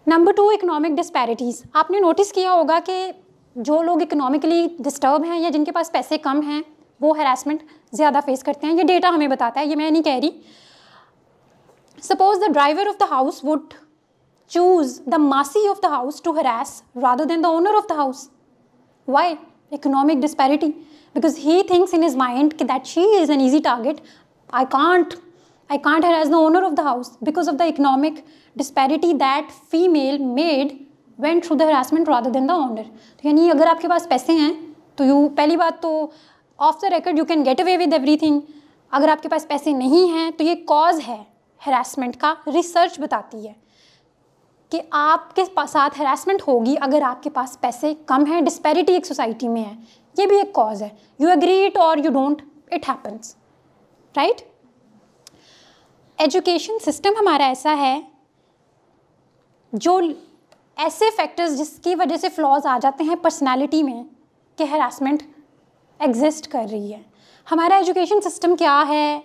Number 2, economic disparities. आपने नोटिस किया होगा कि जो लोग इकोनॉमिकली डिस्टर्ब हैं या जिनके पास पैसे कम हैं, वो हरासमेंट ज़्यादा फेस करते हैं। ये डेटा हमें बताता है, ये मैं नहीं कह रही। Suppose the driver of the house would choose the मासी of the house to harass rather than the owner of the house. Why? Economic disparity, because he thinks in his mind that she is an easy target. I can't harass the owner of the house because of the economic disparity that female maid went through the harassment rather than the owner. तो यानी अगर आपके पास पैसे हैं तो पहली बात तो of the record you can get away with everything. अगर आपके पास पैसे नहीं हैं तो ये कॉज है हैरेसमेंट का। रिसर्च बताती है कि आपके साथ हैरेसमेंट होगी अगर आपके पास पैसे कम हैं। डिस्पैरिटी एक सोसाइटी में है, ये भी एक कॉज है। यू एग्री इट और you don't, it happens, right. Education system हमारा ऐसा है जो ऐसे फैक्टर्स जिसकी वजह से फ्लॉज आ जाते हैं पर्सनैलिटी में कि हैरेसमेंट एग्जिस्ट कर रही है। हमारा एजुकेशन सिस्टम क्या है,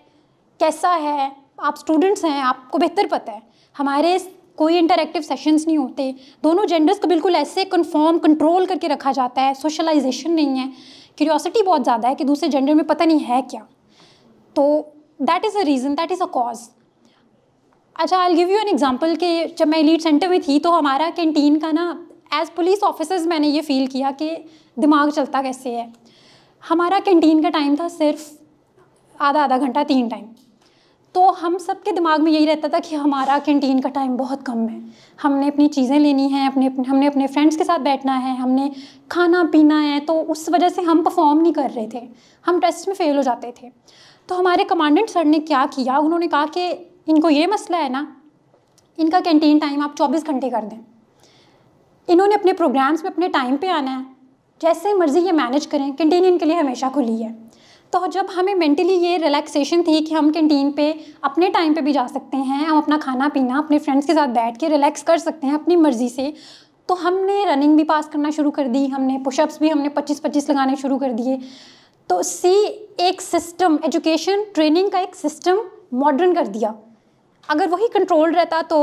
कैसा है, आप स्टूडेंट्स हैं, आपको बेहतर पता है। हमारे कोई इंटरैक्टिव सेशंस नहीं होते, दोनों जेंडर्स को बिल्कुल ऐसे कन्फर्म कंट्रोल करके रखा जाता है, सोशलाइजेशन नहीं है, क्यूरियोसिटी बहुत ज़्यादा है कि दूसरे जेंडर में पता नहीं है क्या। तो that is a reason, that is a cause. अच्छा, I will give you an example कि जब मैं एलीट सेंटर में थी तो हमारा कैंटीन का ना, एज पुलिस ऑफिसर्स मैंने ये फ़ील किया कि दिमाग चलता कैसे है। हमारा कैंटीन का टाइम था सिर्फ आधा घंटा 3 टाइम। तो हम सब के दिमाग में यही रहता था कि हमारा कैंटीन का टाइम बहुत कम है, हमने अपनी चीज़ें लेनी हैं, हमने अपने फ्रेंड्स के साथ बैठना है, हमने खाना पीना है। तो उस वजह से हम परफॉर्म नहीं कर रहे थे, हम टेस्ट में फ़ेल हो जाते थे। तो हमारे कमांडेंट सर ने क्या किया, उन्होंने कहा कि इनको ये मसला है ना, इनका कैंटीन टाइम आप 24 घंटे कर दें। इन्होंने अपने प्रोग्राम्स में अपने टाइम पे आना है, जैसे मर्ज़ी ये मैनेज करें, कैंटीन इनके लिए हमेशा खुली है। तो जब हमें मेंटली ये रिलैक्सेशन थी कि हम कैंटीन पे अपने टाइम पे भी जा सकते हैं, हम अपना खाना पीना अपने फ्रेंड्स के साथ बैठ के रिलैक्स कर सकते हैं अपनी मर्ज़ी से, तो हमने रनिंग भी पास करना शुरू कर दी, हमने पुशअप्स भी हमने 25-25 लगाने शुरू कर दिए। तो एक सिस्टम, एजुकेशन ट्रेनिंग का एक सिस्टम मॉडर्न कर दिया। अगर वही कंट्रोल रहता तो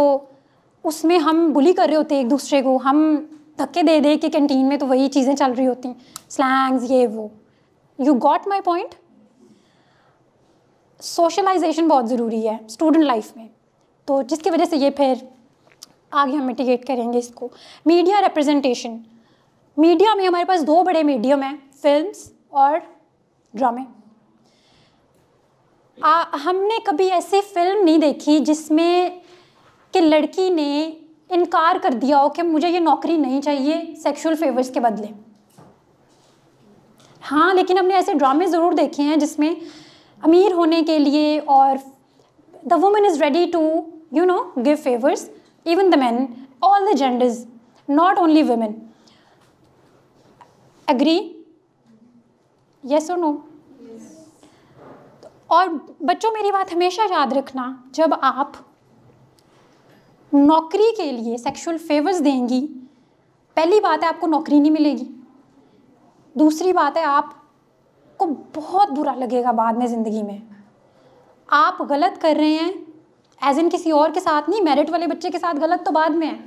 उसमें हम बुली कर रहे होते एक दूसरे को, हम धक्के दे दे कि कैंटीन में तो वही चीज़ें चल रही होती, स्लैंग्स ये वो। You got my point. Socialization बहुत ज़रूरी है स्टूडेंट लाइफ में, तो जिसकी वजह से ये फिर आगे हम मिटिगेट करेंगे इसको। मीडिया रिप्रेजेंटेशन, मीडिया में हमारे पास 2 बड़े मीडियम हैं, फिल्म्स और ड्रामे। हमने कभी ऐसी फिल्म नहीं देखी जिसमें कि लड़की ने इनकार कर दिया हो कि मुझे ये नौकरी नहीं चाहिए सेक्सुअल फेवर्स के बदले। हाँ, लेकिन हमने ऐसे ड्रामे ज़रूर देखे हैं जिसमें अमीर होने के लिए और the woman is ready to give favours, even the man, all the genders, not only women. Agree? Yes और नो? और बच्चों, मेरी बात हमेशा याद रखना, जब आप नौकरी के लिए सेक्सुअल फेवर्स देंगी, पहली बात है आपको नौकरी नहीं मिलेगी, दूसरी बात है आपको बहुत बुरा लगेगा बाद में ज़िंदगी में। आप गलत कर रहे हैं एज इन किसी और के साथ नहीं, मेरिट वाले बच्चे के साथ गलत तो बाद में है,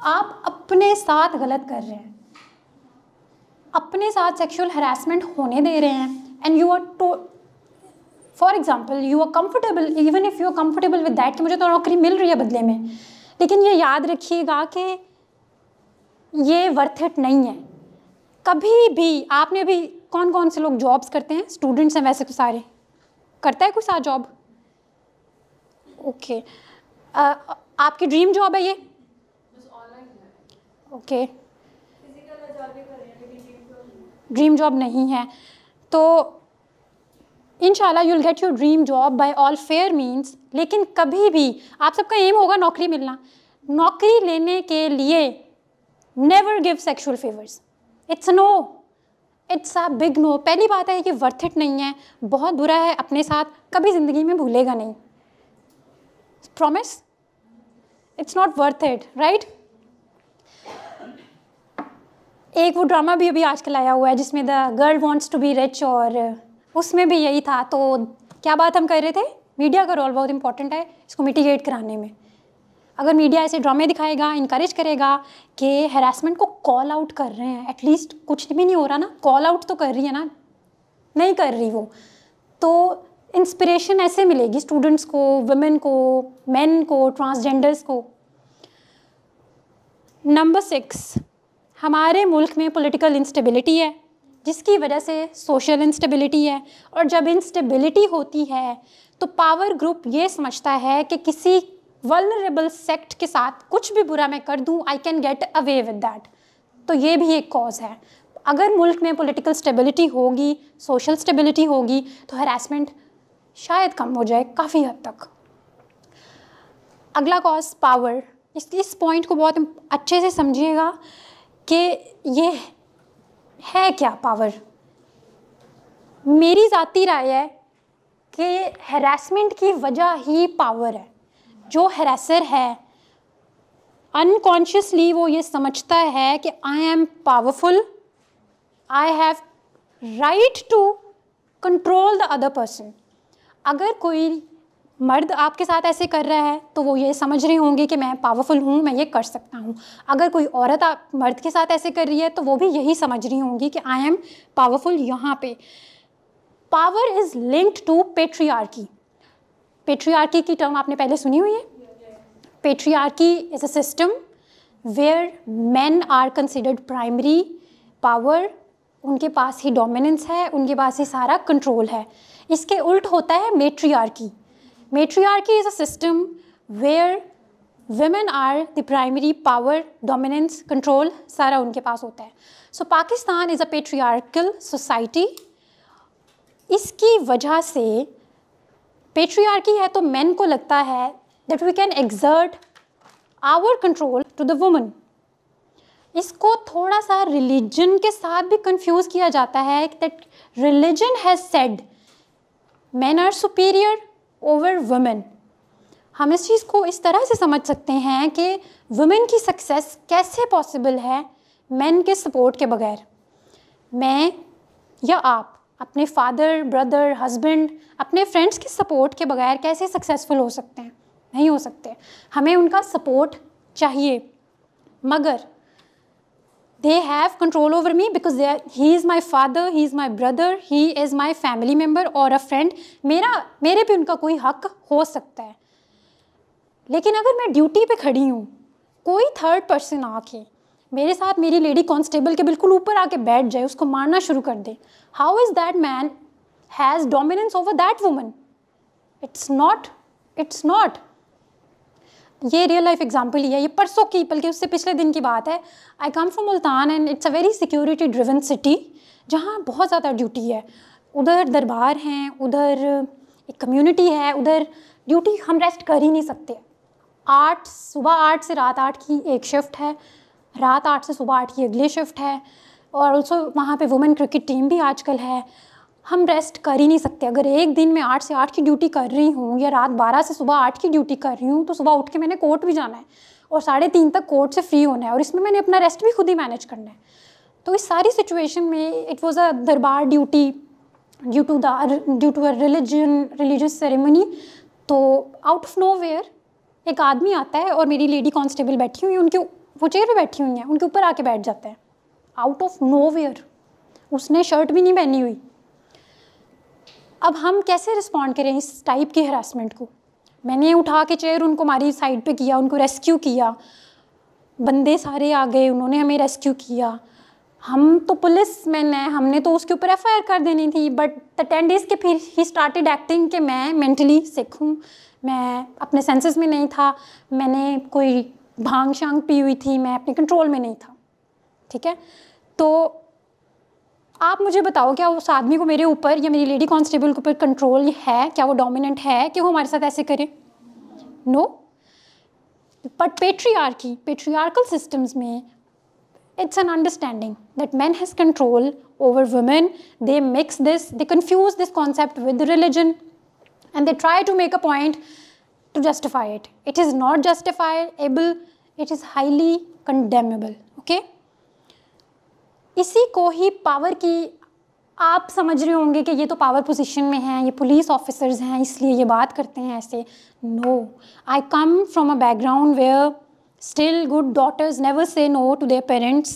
आप अपने साथ गलत कर रहे हैं, अपने साथ सेक्सुअल हरासमेंट होने दे रहे हैं। And you are for example you are comfortable, even if you are comfortable with that कि मुझे तो नौकरी मिल रही है बदले में, लेकिन ये याद रखिएगा कि ये वर्थ इट नहीं है कभी भी। आपने अभी कौन कौन से लोग जॉब्स करते हैं? स्टूडेंट्स हैं वैसे तो सारे, करता है कोई साथ जॉब? ओके, आपकी ड्रीम जॉब है ये? ओके, ड्रीम जॉब नहीं है तो इंशाल्लाह you will get your dream job by all fair means. लेकिन कभी भी आप सबका एम होगा नौकरी मिलना, नौकरी लेने के लिए never give sexual favours. It's no, it's a big no. पहली बात है कि वर्थ इट नहीं है, बहुत बुरा है, अपने साथ कभी ज़िंदगी में भूलेगा नहीं, promise, it's not worth it, right. एक वो ड्रामा भी अभी आजकल आया हुआ है जिसमें the girl wants to be rich, और उसमें भी यही था। तो क्या बात हम कर रहे थे, मीडिया का रोल बहुत इंपॉर्टेंट है इसको मिटिगेट कराने में। अगर मीडिया ऐसे ड्रामे दिखाएगा, इनकरेज करेगा कि हैरेसमेंट को कॉल आउट कर रहे हैं, एटलीस्ट कुछ भी नहीं हो रहा ना, कॉल आउट तो कर रही है ना, नहीं कर रही वो, तो इंस्पिरेशन ऐसे मिलेगी स्टूडेंट्स को, वुमेन को, मेन को, ट्रांसजेंडर्स को। नंबर 6, हमारे मुल्क में पॉलिटिकल इंस्टेबिलिटी है जिसकी वजह से सोशल इंस्टेबिलिटी है, और जब इंस्टेबिलिटी होती है तो पावर ग्रुप ये समझता है कि किसी वल्नरेबल सेक्ट के साथ कुछ भी बुरा मैं कर दूं, I can get away with that. तो ये भी एक कॉज है। अगर मुल्क में पॉलिटिकल स्टेबिलिटी होगी, सोशल स्टेबिलिटी होगी, तो हरासमेंट शायद कम हो जाए काफ़ी हद तक। अगला कॉज पावर। इस पॉइंट को बहुत अच्छे से समझिएगा कि ये है क्या पावर। मेरी ज़ाती राय है कि हरासमेंट की वजह ही पावर है। जो हरासर है अनकॉन्शियसली वो ये समझता है कि I am powerful, I have right to control the other person. अगर कोई मर्द आपके साथ ऐसे कर रहा है तो वो ये समझ रही होंगी कि मैं पावरफुल हूँ, मैं ये कर सकता हूँ। अगर कोई औरत मर्द के साथ ऐसे कर रही है तो वो भी यही समझ रही होंगी कि आई एम पावरफुल। यहाँ पे power is linked to patriarchy. Patriarchy की टर्म आपने पहले सुनी हुई है। Patriarchy is a system where men are considered primary power, उनके पास ही डोमिनेंस है, उनके पास ही सारा कंट्रोल है। इसके उल्ट होता है मेट्रियार्की। Matriarchy is a system where women are the primary power, dominance, control सारा उनके पास होता है। So Pakistan is a patriarchal society। इसकी वजह से patriarchy है तो men को लगता है that we can exert our control to the woman। इसको थोड़ा सा religion के साथ भी confuse किया जाता है that religion has said men are superior over women. हम इस चीज़ को इस तरह से समझ सकते हैं कि वुमेन की सक्सेस कैसे पॉसिबल है मेन के सपोर्ट के बगैर। मैं या आप अपने फादर, ब्रदर, हस्बैंड, अपने फ्रेंड्स के सपोर्ट के बगैर कैसे सक्सेसफुल हो सकते हैं? नहीं हो सकते। हमें उनका सपोर्ट चाहिए, मगर they have control over me because he is my father, he is my brother, he is my family member or a friend। मेरे पे उनका कोई हक हो सकता है। लेकिन अगर मैं ड्यूटी पे खड़ी हूँ, कोई थर्ड पर्सन आके मेरे साथ मेरी लेडी कांस्टेबल के बिल्कुल ऊपर आके बैठ जाए, उसको मारना शुरू कर दे, how is that man has dominance over that woman? It's not. ये रियल लाइफ एग्जाम्पल ही है, ये परसों की बल्कि उससे पिछले दिन की बात है। I come from Multan and it's a very security driven city जहाँ बहुत ज़्यादा ड्यूटी है। उधर दरबार हैं, उधर एक कम्युनिटी है, उधर ड्यूटी हम रेस्ट कर ही नहीं सकते। सुबह 8 से रात 8 की एक शिफ्ट है, रात 8 से सुबह 8 की अगली शिफ्ट है, और ऑल्सो वहाँ पे वुमेन क्रिकेट टीम भी आजकल है। हम रेस्ट कर ही नहीं सकते। अगर एक दिन में 8 से 8 की ड्यूटी कर रही हूँ या रात 12 से सुबह 8 की ड्यूटी कर रही हूँ तो सुबह उठ के मैंने कोर्ट भी जाना है और 3:30 तक कोर्ट से फ्री होना है, और इसमें मैंने अपना रेस्ट भी खुद ही मैनेज करना है। तो इस सारी सिचुएशन में it was a darbar duty due to a religious ceremony. तो आउट ऑफ नोवेयर एक आदमी आता है और मेरी लेडी कांस्टेबल बैठी हुई है, वो चेयर पे बैठी हुई हैं, उनके ऊपर आके बैठ जाता है आउट ऑफ नोवेयर। उसने शर्ट भी नहीं पहनी हुई। अब हम कैसे रिस्पॉन्ड करें इस टाइप की हरासमेंट को? मैंने उठा के चेयर उनको हमारी साइड पे किया, उनको रेस्क्यू किया, बंदे सारे आ गए, उन्होंने हमें रेस्क्यू किया। हम तो पुलिस मैन हैं, हमने तो उसके ऊपर FIR कर देनी थी, बट द 10 डेज़ के फिर ही स्टार्टेड एक्टिंग कि मैं मेंटली सिक हूँ, मैं अपने सेंसेस में नहीं था, मैंने कोई भांग शांग पी हुई थी, मैं अपने कंट्रोल में नहीं था। ठीक है, तो आप मुझे बताओ क्या उस आदमी को मेरे ऊपर या मेरी लेडी कांस्टेबल के ऊपर कंट्रोल है? क्या वो डोमिनेंट है कि वो हमारे साथ ऐसे करे? नो। बट पेट्रियार्कल सिस्टम्स में it's an understanding that men has control over women. They mix this, they confuse this concept with the religion, and they try to make a point to justify it. It is not justifiable, it is highly condemnable. Okay? इसी को ही पावर की आप समझ रहे होंगे कि ये तो पावर पोजीशन में हैं, ये पुलिस ऑफिसर्स हैं इसलिए ये बात करते हैं ऐसे। No, I come from a background where still good daughters never say no to their parents,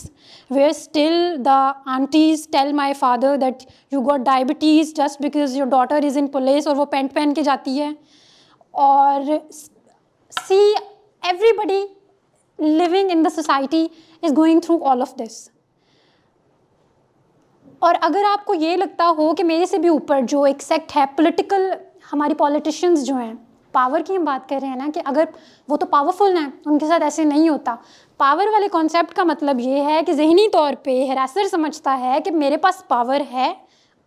where still the aunties tell my father that you got diabetes just because your daughter is in police और वो पैंट पहन के जाती है। और see everybody living in the society is going through all of this। और अगर आपको ये लगता हो कि मेरे से भी ऊपर जो एक सेक्ट है, पॉलिटिकल, हमारी पॉलिटिशियंस जो हैं पावर की हम बात कर रहे हैं ना कि अगर वो तो पावरफुल हैं, उनके साथ ऐसे नहीं होता। पावर वाले कॉन्सेप्ट का मतलब ये है कि ज़हनी तौर पे हरासर समझता है कि मेरे पास पावर है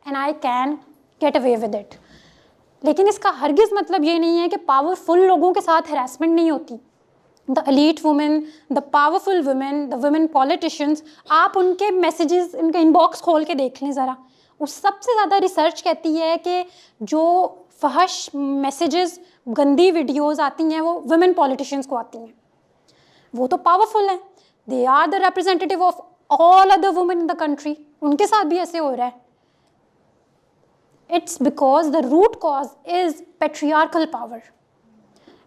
and I can get away with it. लेकिन इसका हरगिज़ मतलब ये नहीं है कि पावरफुल लोगों के साथ हरासमेंट नहीं होती। The elite women, the powerful women, the women politicians, आप उनके मैसेजेस, उनके इनबॉक्स खोल के देख लें ज़रा। उस सबसे ज़्यादा रिसर्च कहती है कि जो फहश मैसेजेस, गंदी वीडियोस आती हैं वो वुमेन पॉलिटिशियंस को आती हैं। वो तो पावरफुल हैं, they are the representative of all other women in the country, उनके साथ भी ऐसे हो रहा है। It's because the root cause is patriarchal power,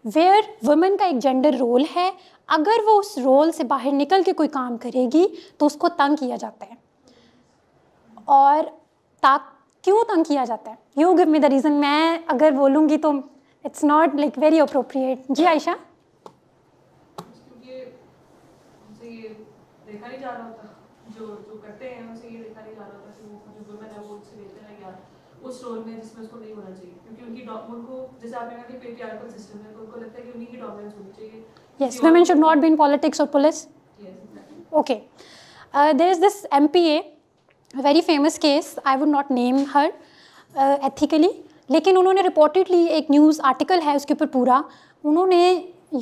where women का एक जेंडर रोल है, अगर वो उस रोल से बाहर निकल के कोई काम करेगी तो उसको तंग किया जाता है। और क्यों तंग किया जाता है? You give me the reason. मैं अगर बोलूँगी तो it's not like very appropriate. जी आयशा? क्योंकि उनसे ये देखा नहीं जा रहा होता, जो करते हैं उनसे ये देखा नहीं जा रहा होता कि वो जो वुमेन है वो उससे बेहतर है या उस रोल में जिसमें उसको नहीं होना चाहिए, क्योंकि उनको जैसे आपने कहा कि पेट्रियार्कल सिस्टम है तो उनको लगता है कि उन्हीं की डोमिनेंस होनी चाहिए। Yes, women should not be in politics or police. Yes, exactly. Okay. There is this MPA, a very famous case. I would not name her ethically. लेकिन उन्होंने रिपोर्टेडली एक न्यूज़ आर्टिकल है उसके ऊपर पूरा, उन्होंने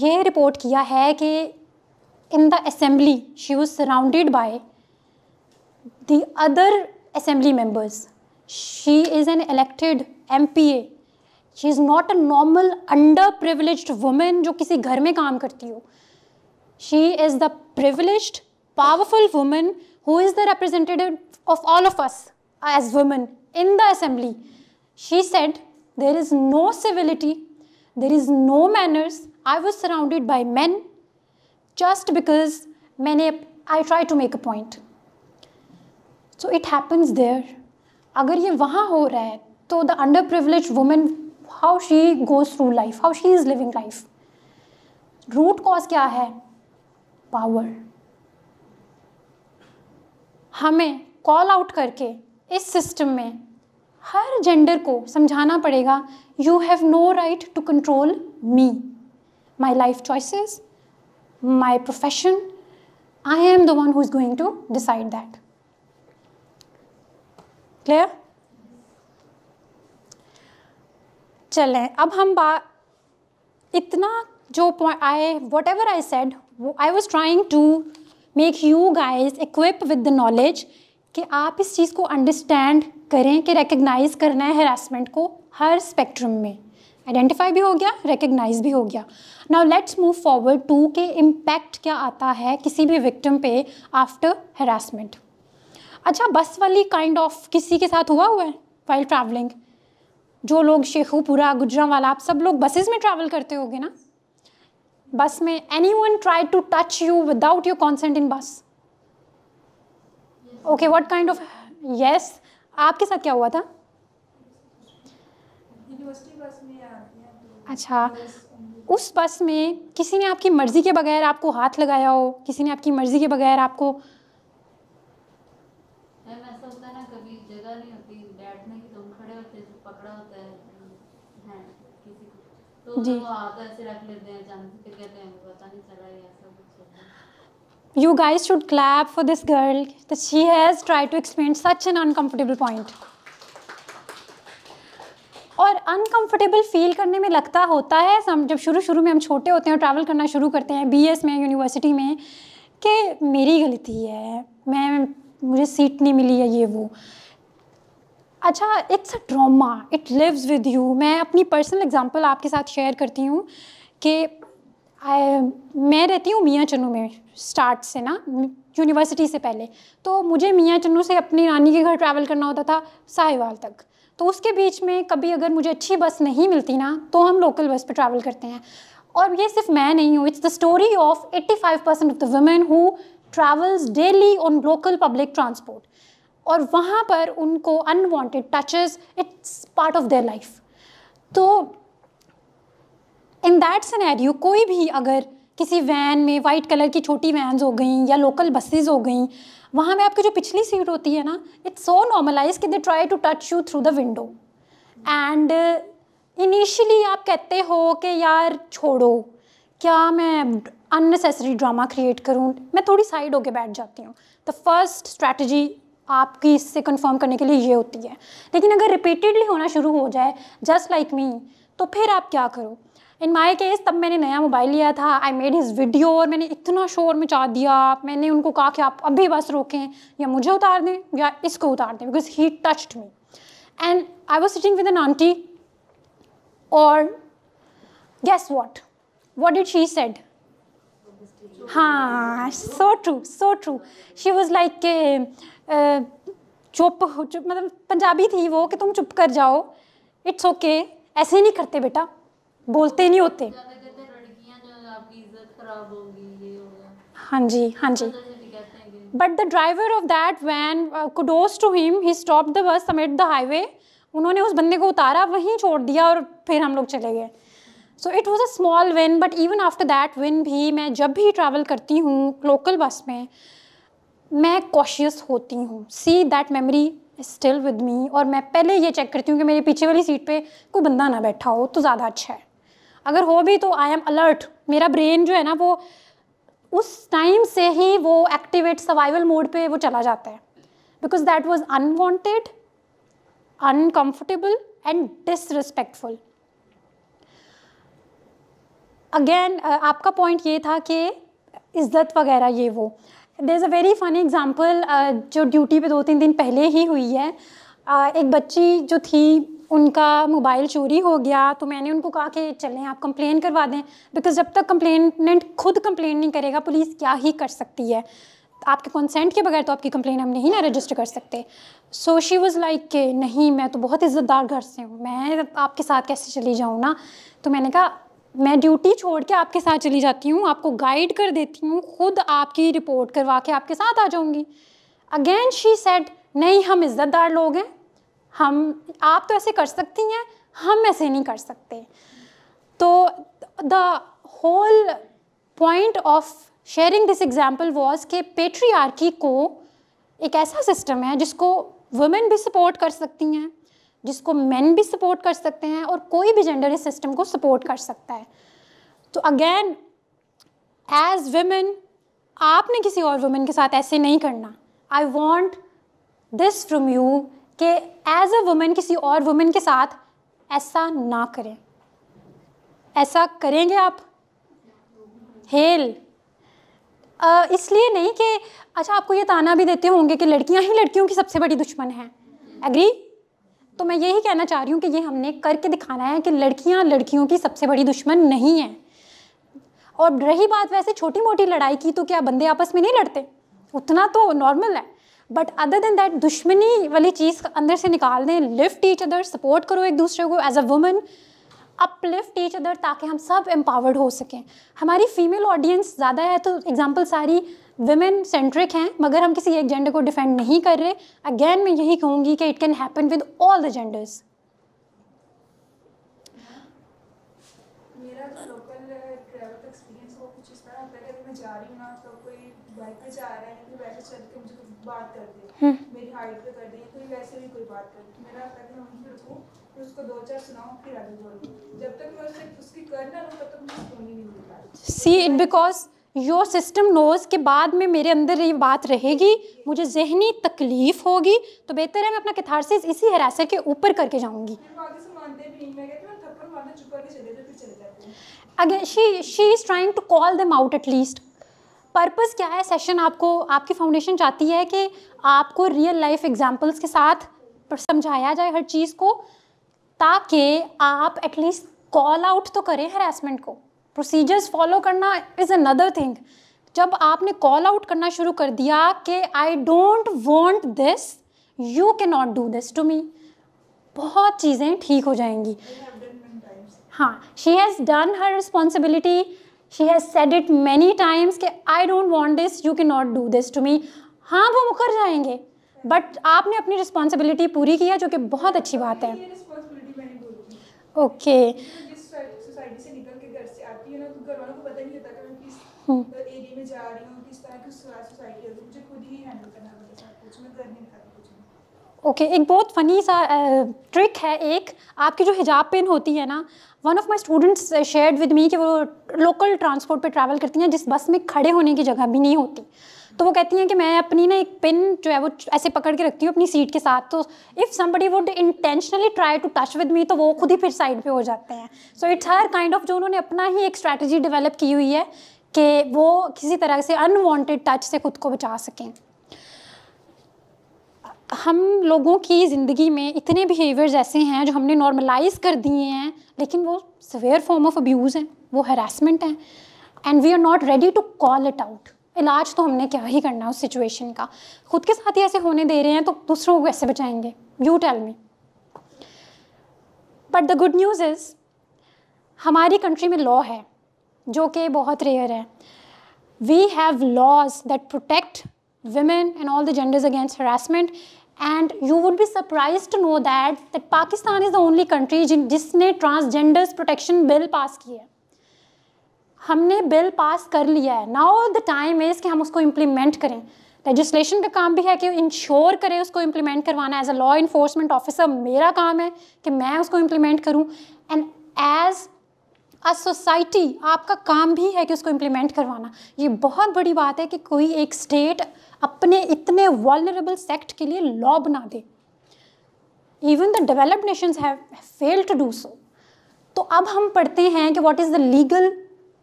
ये रिपोर्ट किया है कि in the assembly she was surrounded by the other assembly members. She is an elected MPA. She is not a normal underprivileged woman जो किसी घर में काम करती हो. She is the privileged, powerful woman who is the representative of all of us as women in the assembly. She said, there is no civility, there is no manners. I was surrounded by men just because I tried to make a point. So it happens there. अगर ये वहाँ हो रहा है तो the underprivileged woman, how she goes through life, how she is living life. Root cause क्या है? Power. हमें कॉल आउट करके इस सिस्टम में हर जेंडर को समझाना पड़ेगा, you have no right to control me, my life choices, my profession. I am the one who is going to decide that. Clear? चलें अब हम इतना जो whatever I said, I was trying to make you guys equip with the knowledge कि आप इस चीज़ को अंडरस्टैंड करें कि रिकग्नाइज करना है हरासमेंट को हर स्पेक्ट्रम में। आइडेंटिफाई भी हो गया, रिकग्नाइज भी हो गया। Now let's move forward to के इम्पैक्ट क्या आता है किसी भी विक्टिम पे आफ्टर हरासमेंट। अच्छा, बस वाली काइंड ऑफ किसी के साथ हुआ है वाइल ट्रैवलिंग? जो लोग शेखुपुरा, गुजरांवाला, आप सब लोग बसेस में ट्रैवल करते होगे ना? बस में anyone try to touch you without your consent in bus? Okay, what kind of? Yes, आपके साथ क्या हुआ था? यूनिवर्सिटी बस में अच्छा, उस बस में किसी ने आपकी मर्ज़ी के बगैर आपको हाथ लगाया हो, किसी ने आपकी मर्ज़ी के बगैर आपको? मैम ऐसा होता है ना, कभी जगह नहीं होती बैठने की तो हम खड़े होते हैं, पकड़ा होता है किसी को तो जी, वो हाथ ऐसे रख लेते हैं अचानक से, फिर कहते हैं पता नहीं चला या ऐसा कुछ होता है। You guys should clap for this girl that she has tried to explain such an uncomfortable point. और अनकंफर्टेबल फील करने में लगता होता है जब शुरू में हम छोटे होते हैं, ट्रैवल करना शुरू करते हैं बीएस में, यूनिवर्सिटी में, कि मेरी गलती है, मुझे सीट नहीं मिली है, ये वो। अच्छा, it's a trauma, it lives with you. मैं अपनी पर्सनल एग्जांपल आपके साथ शेयर करती हूँ कि मैं रहती हूँ मियाँ चन्नू में स्टार्ट से ना, यूनिवर्सिटी से पहले। तो मुझे मियाँ चन्नू से अपनी नानी के घर ट्रैवल करना होता था साहिवाल तक। तो उसके बीच में कभी अगर मुझे अच्छी बस नहीं मिलती ना, तो हम लोकल बस पे ट्रैवल करते हैं। और ये सिर्फ मैं नहीं हूँ, it's the story of 85% of the women who travels daily on local public transport. और वहाँ पर उनको unwanted touches, it's part of their life. तो इन दैट सिनेरियो कोई भी अगर किसी वैन में, वाइट कलर की छोटी वैन्स हो गई या लोकल बसेस हो गई, वहाँ में आपकी जो पिछली सीट होती है ना, इट्स सो नॉर्मलाइज कि they try to touch you through the window. And initially आप कहते हो कि यार छोड़ो, क्या मैं अननेसेसरी ड्रामा क्रिएट करूँ, मैं थोड़ी साइड होके बैठ जाती हूँ। द फर्स्ट स्ट्रैटेजी आपकी इससे कंफर्म करने के लिए ये होती है। लेकिन अगर रिपीटेडली होना शुरू हो जाए जस्ट लाइक मी, तो फिर आप क्या करो। इन माई केस तब मैंने नया मोबाइल लिया था, आई मेड हिज वीडियो और मैंने इतना शोर मचा दिया। मैंने उनको कहा कि आप अभी बस रोकें, या मुझे उतार दें या इसको उतार दें, because he touched me and I was sitting with an aunty और guess what did she said? हाँ, so true. She was like चुप मतलब पंजाबी थी वो कि तुम चुप कर जाओ, इट्स ओके, ऐसे नहीं करते बेटा, बोलते नहीं होते। लड़कियां जो आपकी इज्जत खराब होगी, ये होगा। हाँ जी। But the driver of that van, kudos to him, he stop the bus summit the highway. उन्होंने उस बंदे को उतारा, वहीं छोड़ दिया और फिर हम लोग चले गए। So it was a small win, but even after that win भी मैं जब भी ट्रैवल करती हूँ लोकल बस में, मैं कॉशियस होती हूँ। See that memory is still with me, और मैं पहले ये चेक करती हूँ कि मेरे पीछे वाली सीट पे कोई बंदा ना बैठा हो तो ज़्यादा अच्छा है। अगर हो भी तो आई एम अलर्ट, मेरा ब्रेन जो है ना वो उस टाइम से ही वो एक्टिवेट सर्वाइवल मोड पे वो चला जाता है, because that was unwanted, uncomfortable and disrespectful. Again आपका पॉइंट ये था कि इज़्ज़त वगैरह ये वो। There is a very funny example जो ड्यूटी पे 2-3 दिन पहले ही हुई है। एक बच्ची जो थी उनका मोबाइल चोरी हो गया, तो मैंने उनको कहा कि चलें आप कंप्लेन करवा दें, बिकॉज जब तक कंप्लेनेंट खुद कंप्लेन नहीं करेगा पुलिस क्या ही कर सकती है। आपके कंसेंट के बगैर तो आपकी कंप्लेन हम नहीं ना रजिस्टर कर सकते। सो शी वाज लाइक कि नहीं, मैं तो बहुत इज़्ज़तदार घर से हूँ, मैं आपके साथ कैसे चली जाऊँ ना। तो मैंने कहा मैं ड्यूटी छोड़ के आपके साथ चली जाती हूँ, आपको गाइड कर देती हूँ, खुद आपकी रिपोर्ट करवा के आपके साथ आ जाऊँगी। अगेन शी सेड नहीं, हम इज़्ज़तदार लोग हैं, हम, आप तो ऐसे कर सकती हैं, हम ऐसे नहीं कर सकते। तो the whole point of sharing this example was कि पेट्रियार्की को एक ऐसा सिस्टम है जिसको वुमेन भी सपोर्ट कर सकती हैं, जिसको मेन भी सपोर्ट कर सकते हैं, और कोई भी जेंडर इस सिस्टम को सपोर्ट कर सकता है। तो अगेन एज वुमेन आपने किसी और वुमेन के साथ ऐसे नहीं करना। I want this from you कि एज अ वुमेन किसी और वुमेन के साथ ऐसा ना करें। ऐसा करेंगे आप? हेल इसलिए नहीं कि अच्छा आपको ये ताना भी देते होंगे कि लड़कियां ही लड़कियों की सबसे बड़ी दुश्मन हैं, एग्री? तो मैं यही कहना चाह रही हूँ कि ये हमने करके दिखाना है कि लड़कियां लड़कियों की सबसे बड़ी दुश्मन नहीं हैं। और रही बात वैसे छोटी मोटी लड़ाई की, तो क्या बंदे आपस में नहीं लड़ते? उतना तो नॉर्मल है, बट अदर देन दैट दुश्मनी वाली चीज़ अंदर से निकाल दें। लिफ्ट ईच अदर, सपोर्ट करो एक दूसरे को as a woman, uplift each other, ताकि हम सब एम्पावर्ड हो सकें। हमारी फीमेल ऑडियंस ज़्यादा है तो एग्जाम्पल सारी विमेन सेंट्रिक हैं, मगर हम किसी एक जेंडर को डिफेंड नहीं कर रहे। अगेन मैं यही कहूँगी कि it can happen with all the genders. मेरा जो लोकल ट्रैवल एक्सपीरियंस वो कुछ इस तरह होता है कि मैं जा रही हूँ ना, तो कोई बाइक पे जा रहा है या फिर वैसे चल के मुझे कुछ बात कर दे, मेरी हाइट पे कर दे, या कोई वैसे भी कोई बात कर दे, मेरा पहले वहीं पे रुकूँ, फिर उसको 2-4 सुनाऊँ, फिर आगे बढ़ूँ। जब तक मैं उसकी कर ना लूँ तब तक मुझे सुकून ही नहीं मिलता। See it because your system knows के बाद में मेरे अंदर ये बात रहेगी, मुझे जहनी तकलीफ होगी, तो बेहतर है मैं अपना कैथारसिस इसी हरासर के ऊपर करके जाऊँगी। फिर आगे से मानते भी नहीं, मैं कहती हूँ थप्पड़ मारना, चुप करके चले जाते, फिर चले जाते हैं। Again she is trying to call them out at least. Purpose क्या है? सेशन आपको, आपकी फाउंडेशन चाहती है कि आपको रियल लाइफ एग्जांपल्स के साथ समझाया जाए हर चीज़ को, ताकि आप एटलीस्ट कॉल आउट तो करें हरासमेंट को। प्रोसीजर्स फॉलो करना इज़ अनदर थिंग। जब आपने कॉल आउट करना शुरू कर दिया कि I don't want this, you can not do this to me, बहुत चीज़ें ठीक हो जाएंगी। हाँ, she has done her responsibility, she has said it many times कि I don't want this, you can not do this to me. हाँ, वो मुकर जाएंगे, बट आपने अपनी रिस्पॉन्सिबिलिटी पूरी की है, जो कि बहुत अच्छी बात है। ओके, सोसाइटी से निकल के घर से आती है ना, तो घर वालों को पता नहीं होता कि मैं किस एरिया में जा रही हूँ, किस तरह की सोसाइटी है, मुझे खुद ही हैंडल करना पड़ता है सब कुछ, मैं घर नहीं खाती कुछ नहीं। ओके एक बहुत फ़नी सा ट्रिक है एक, आपकी जो हिजाब पिन होती है ना, one of my students shared with me कि वो लोकल ट्रांसपोर्ट पे ट्रैवल करती हैं जिस बस में खड़े होने की जगह भी नहीं होती, तो वो कहती हैं कि मैं अपनी ना एक पिन जो है वो ऐसे पकड़ के रखती हूँ अपनी सीट के साथ, तो if somebody would intentionally try to touch with me तो वो खुद ही फिर साइड पे हो जाते हैं। So it's her kind of जो उन्होंने अपना ही एक स्ट्रैटेजी डेवलप की हुई है कि वो किसी तरह से अनवांटेड टच से खुद को बचा सकें। हम लोगों की ज़िंदगी में इतने बिहेवियर्स ऐसे हैं जो हमने नॉर्मलाइज कर दिए हैं, लेकिन वो सिवियर फॉर्म ऑफ अब्यूज़ हैं, वो हैरेसमेंट हैं, and we are not ready to call it out. इलाज तो हमने क्या ही करना उस सिचुएशन का, खुद के साथ ही ऐसे होने दे रहे हैं तो दूसरों को कैसे बचाएंगे? You tell me. But the good news is हमारी कंट्री में लॉ है जो कि बहुत रेयर है। We have laws that protect women and all the genders against harassment, and you would be surprised to know that Pakistan is the only country जिसने transgenders protection bill पास किया है। हमने बिल पास कर लिया है, now the time is कि हम उसको implement करें। legislation का काम भी है कि इंश्योर करें उसको implement करवाना। As a law enforcement officer मेरा काम है कि मैं उसको implement करूँ, एंड एज अ सोसाइटी आपका काम भी है कि उसको इम्प्लीमेंट करवाना। ये बहुत बड़ी बात है कि कोई एक स्टेट अपने इतने वल्नरेबल सेक्ट के लिए लॉ बना दे। Even the developed nations have failed to do so. तो अब हम पढ़ते हैं कि what is the legal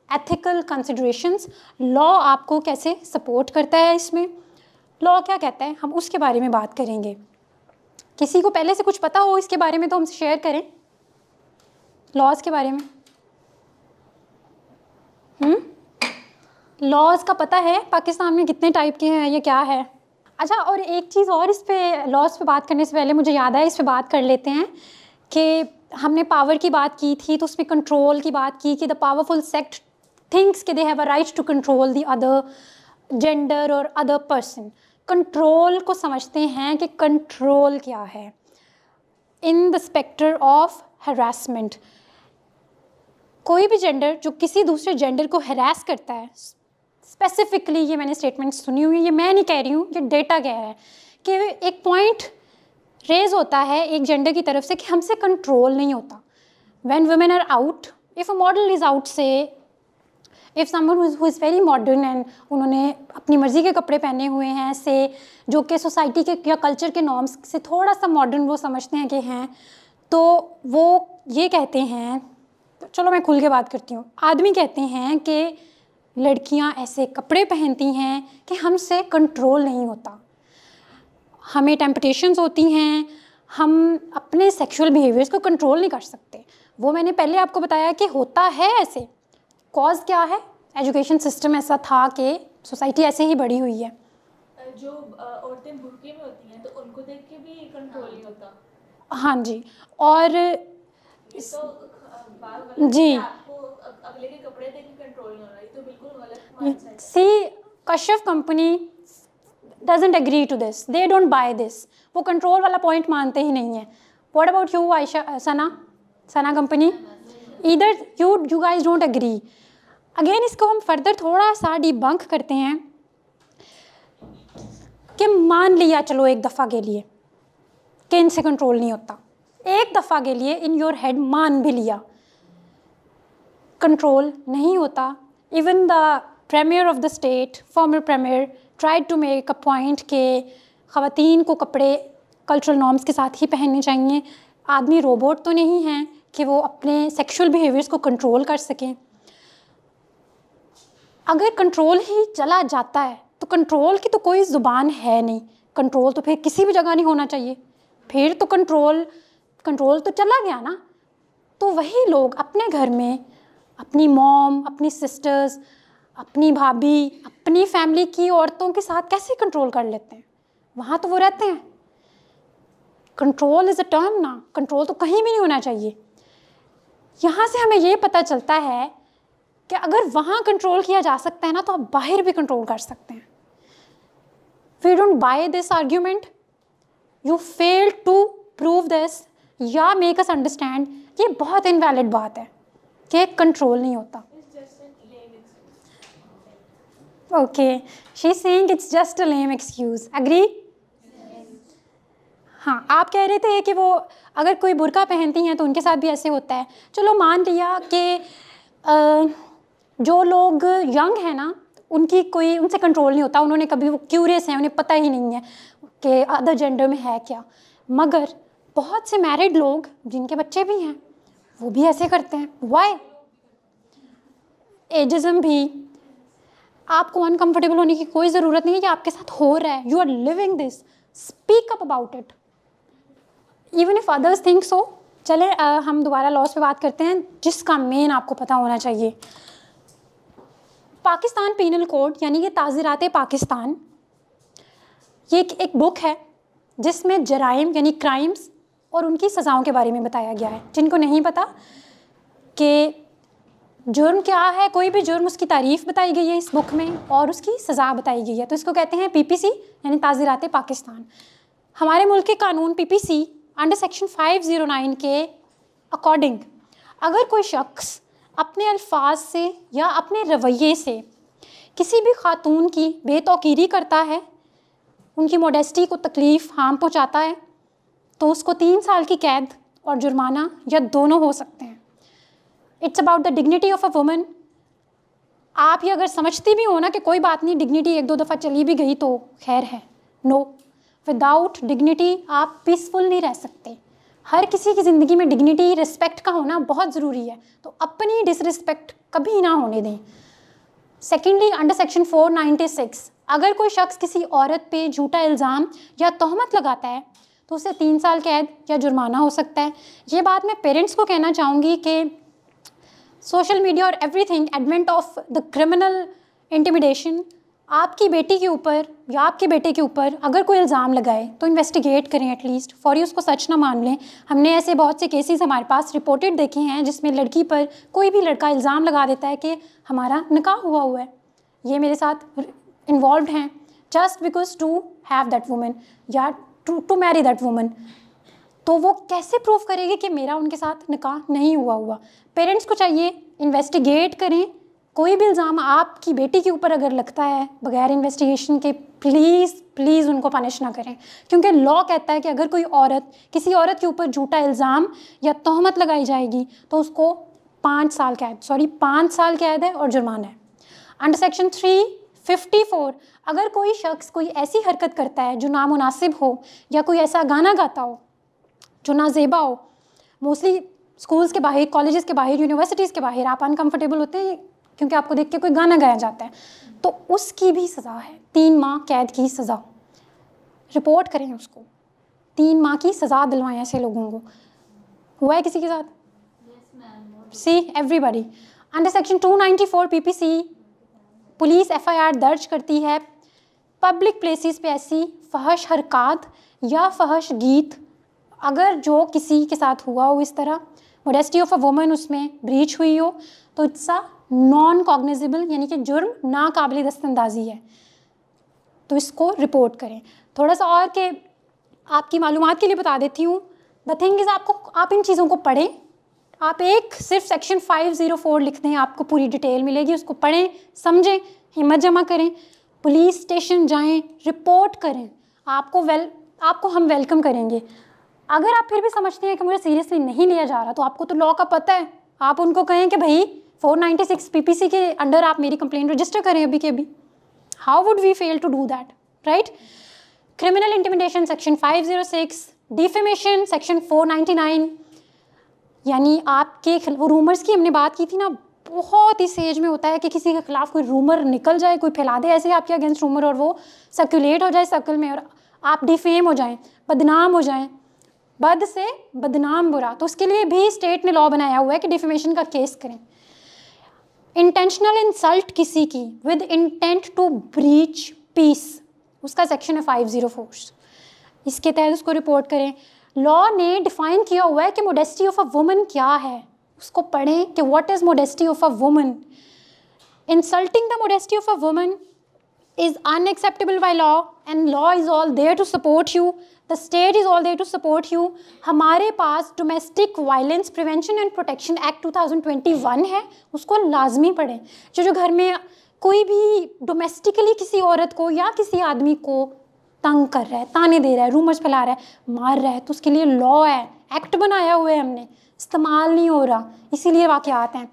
ethical considerations, law आपको कैसे सपोर्ट करता है, इसमें लॉ क्या कहता है, हम उसके बारे में बात करेंगे। किसी को पहले से कुछ पता हो इसके बारे में तो हमसे शेयर करें, लॉज के बारे में। लॉज का पता है पाकिस्तान में कितने टाइप के हैं, ये क्या है? अच्छा, और एक चीज़ और, इस पे लॉज पे बात करने से पहले मुझे याद आया, इस पे बात कर लेते हैं कि हमने पावर की बात की थी तो उसमें कंट्रोल की बात की कि द पावरफुल सेक्ट थिंक्स कि they have a right to control the other gender और अदर पर्सन। कंट्रोल को समझते हैं कि कंट्रोल क्या है in the spectre of harassment. कोई भी जेंडर जो किसी दूसरे जेंडर को हरास करता है, स्पेसिफिकली ये मैंने स्टेटमेंट सुनी हुई है, ये मैं नहीं कह रही हूँ, ये डेटा कह रहा है कि एक पॉइंट रेज होता है एक जेंडर की तरफ से कि हमसे कंट्रोल नहीं होता। When women are out, if a model is out से, if someone who is very modern and उन्होंने अपनी मर्ज़ी के कपड़े पहने हुए हैं से जो कि सोसाइटी के या कल्चर के नॉर्म्स से थोड़ा सा मॉडर्न वो समझते हैं कि हैं, तो वो ये कहते हैं, चलो मैं खुल के बात करती हूँ, आदमी कहते हैं कि लड़कियाँ ऐसे कपड़े पहनती हैं कि हमसे कंट्रोल नहीं होता, हमें टेम्पटेशंस होती हैं, हम अपने सेक्सुअल बिहेवियर्स को कंट्रोल नहीं कर सकते। वो मैंने पहले आपको बताया कि होता है ऐसे। कॉज क्या है? एजुकेशन सिस्टम ऐसा था कि सोसाइटी ऐसे ही बढ़ी हुई है। जो औरतें बुर्के में होती हैं तो उनको देख के भी कंट्रोल नहीं होता। हाँ जी, और तो जी आपको अगले के कपड़े देख के कंट्रोल नहीं हो रहा है, तो बिल्कुल गलत माइंडसेट है। See Kashyap company doesn't agree to this, they don't buy this, वो कंट्रोल वाला पॉइंट मानते ही नहीं है। What about you Ayesha, Sana company? Either you guys don't agree। Again इसको हम फर्दर थोड़ा सा डिबंक करते हैं कि मान लिया चलो एक दफ़ा के लिए कि इनसे कंट्रोल नहीं होता, एक दफ़ा के लिए इन योर हेड मान भी लिया कंट्रोल नहीं होता। Even the premier of the state, former premier, tried to make a point के ख़वातीन को कपड़े कल्चरल नॉर्म्स के साथ ही पहनने चाहिए। आदमी रोबोट तो नहीं हैं कि वो अपने सेक्सुअल बिहेवियर्स को कंट्रोल कर सकें। अगर कंट्रोल ही चला जाता है तो कंट्रोल की तो कोई ज़ुबान है नहीं, कंट्रोल तो फिर किसी भी जगह नहीं होना चाहिए, फिर तो कंट्रोल तो चला गया ना। तो वही लोग अपने घर में अपनी मॉम, अपनी सिस्टर्स, अपनी भाभी, अपनी फैमिली की औरतों के साथ कैसे कंट्रोल कर लेते हैं? वहाँ तो वो रहते हैं। कंट्रोल इज़ अ टर्म ना, कंट्रोल तो कहीं भी नहीं होना चाहिए। यहाँ से हमें ये पता चलता है कि अगर वहाँ कंट्रोल किया जा सकता है ना, तो आप बाहर भी कंट्रोल कर सकते हैं। We don't buy this argument, you fail to prove this या मेक अस अंडरस्टैंड। ये बहुत इनवैलिड बात है कि कंट्रोल नहीं होता। Okay, she is saying it's just a lame excuse. Agree? हाँ, आप कह रहे थे कि वो अगर कोई बुर्का पहनती हैं तो उनके साथ भी ऐसे होता है। चलो मान लिया कि जो लोग यंग हैं ना, उनकी कोई उनसे कंट्रोल नहीं होता, उन्होंने कभी, वो क्यूरियस हैं, उन्हें पता ही नहीं है कि अदर जेंडर में है क्या। मगर बहुत से मैरिड लोग जिनके बच्चे भी हैं वो भी ऐसे करते हैं। वाई? एजिज्म भी। आपको अनकंफर्टेबल होने की कोई ज़रूरत नहीं है कि आपके साथ हो रहा है। You are living this, speak up about it even if others think so. चले हम दोबारा लॉज पे बात करते हैं जिसका मेन आपको पता होना चाहिए। पाकिस्तान पीनल कोड यानी कि ताज़ीरात पाकिस्तान, ये एक बुक है जिसमें जराइम यानी क्राइम्स और उनकी सज़ाओं के बारे में बताया गया है। जिनको नहीं पता कि जुर्म क्या है, कोई भी जुर्म, उसकी तारीफ़ बताई गई है इस बुक में और उसकी सज़ा बताई गई है। तो इसको कहते हैं PPC यानी ताज़ीरात पाकिस्तान। हमारे मुल्क के कानून PPC अंडर सेक्शन 509 के अकॉर्डिंग अगर कोई शख्स अपने अल्फाज से या अपने रवैये से किसी भी खातून की बेतौकीरी करता है, उनकी मोडेस्टी को तकलीफ़, हार्म पहुँचाता है, तो उसको 3 साल की कैद और जुर्माना या दोनों हो सकते हैं। It's about the dignity of a woman. आप ये अगर समझती भी हो ना कि कोई बात नहीं, डिग्निटी 1-2 दफ़ा चली भी गई तो खैर है, नो, विदाउट डिग्निटी आप पीसफुल नहीं रह सकते। हर किसी की ज़िंदगी में डिग्निटी, रिस्पेक्ट का होना बहुत ज़रूरी है, तो अपनी डिसरिस्पेक्ट कभी ना होने दें। सेकेंडली, अंडर सेक्शन 496 अगर कोई शख्स किसी औरत पे झूठा इल्ज़ाम या तहमत लगाता है तो उसे 3 साल कैद या जुर्माना हो सकता है। ये बात मैं पेरेंट्स को कहना चाहूँगी कि सोशल मीडिया और everything, advent of the criminal intimidation, आपकी बेटी के ऊपर या आपके बेटे के ऊपर अगर कोई इल्ज़ाम लगाए तो इन्वेस्टिगेट करें एटलीस्ट, फौरी उसको सच ना मान लें। हमने ऐसे बहुत से केसेस हमारे पास रिपोर्टेड देखे हैं जिसमें लड़की पर कोई भी लड़का इल्ज़ाम लगा देता है कि हमारा निकाह हुआ है, ये मेरे साथ इन्वॉल्व हैं, just because to have that woman या टू मैरी दैट वुमन। तो वो कैसे प्रूव करेगी कि मेरा उनके साथ निकाह नहीं हुआ? पेरेंट्स को चाहिए इन्वेस्टिगेट करें। कोई भी इल्ज़ाम आपकी बेटी के ऊपर अगर लगता है बगैर इन्वेस्टिगेशन के, प्लीज़ उनको पनिश ना करें, क्योंकि लॉ कहता है कि अगर कोई औरत, किसी औरत के ऊपर झूठा इल्ज़ाम या तहमत लगाई जाएगी तो उसको 5 साल कैद है और जुर्माना है। अंडर सेक्शन 354 अगर कोई शख्स कोई ऐसी हरकत करता है जो नामुनासिब हो या कोई ऐसा गाना गाता हो जो नाजेबा हो, मोस्टली स्कूल्स के बाहर, कॉलेजेस के बाहर, यूनिवर्सिटीज़ के बाहर आप अनकम्फर्टेबल होते हैं क्योंकि आपको देख के कोई गाना गाया जाता है, तो उसकी भी सज़ा है 3 माह कैद की सज़ा। रिपोर्ट करें उसको, 3 माह की सज़ा दिलवाएं ऐसे लोगों को। हुआ है किसी के साथ? See everybody. Under section 294 PPC police FIR दर्ज करती है पब्लिक प्लेसेस पे ऐसी फहश हरकत या फहश गीत अगर जो किसी के साथ हुआ हो, इस तरह मोडेस्टी ऑफ अ वुमन उसमें ब्रीच हुई हो, तो इट्स अ नॉन कॉग्निजेबल यानी कि जुर्म नाकाबिल दस्तंदाजी है, तो इसको रिपोर्ट करें। थोड़ा सा और के आपकी मालूमात के लिए बता देती हूँ। द थिंग इज़ आप इन चीज़ों को पढ़ें। आप एक सिर्फ सेक्शन 504 लिख दें, आपको पूरी डिटेल मिलेगी, उसको पढ़ें, समझें, हिम्मत जमा करें, पुलिस स्टेशन जाएं, रिपोर्ट करें, आपको हम वेलकम करेंगे। अगर आप फिर भी समझते हैं कि मुझे सीरियसली नहीं लिया जा रहा, तो आपको तो लॉ का पता है, आप उनको कहें कि भाई 496 PPC के अंडर आप मेरी कंप्लेंट रजिस्टर करें अभी के अभी। How would we fail to do that, right? Criminal intimidation section 506, defamation section 499, यानी आपके रूमर्स की हमने बात की थी ना, बहुत इस एज में होता है कि किसी के खिलाफ कोई रूमर निकल जाए, कोई फैला दे ऐसे आपके अगेंस्ट रूमर और वो सर्कुलेट हो जाए सर्कल में और आप डिफेम हो जाएं, बदनाम हो जाएं, बद से बदनाम बुरा, तो उसके लिए भी स्टेट ने लॉ बनाया हुआ है कि डिफेमेशन का केस करें। इंटेंशनल इंसल्ट किसी की with intent to breach peace, उसका सेक्शन है 504, इसके तहत उसको रिपोर्ट करें। लॉ ने डिफ़ाइन किया हुआ है कि मोडेस्टी ऑफ अ वुमन क्या है, उसको पढ़ें कि what is modesty of a woman. Insulting the modesty of a woman is unacceptable by law and law is all there to support you, the state is all there to support you। हमारे पास domestic violence prevention and protection act 2021 है, उसको लाजमी पढ़ें। जो घर में कोई भी डोमेस्टिकली किसी औरत को या किसी आदमी को तंग कर रहा है, ताने दे रहा है, रूमर्स फैला रहा है, मार रहा है, तो उसके लिए लॉ है, एक्ट बनाया हुआ है हमने, इस्तेमाल नहीं हो रहा, इसीलिए वाक़यात हैं।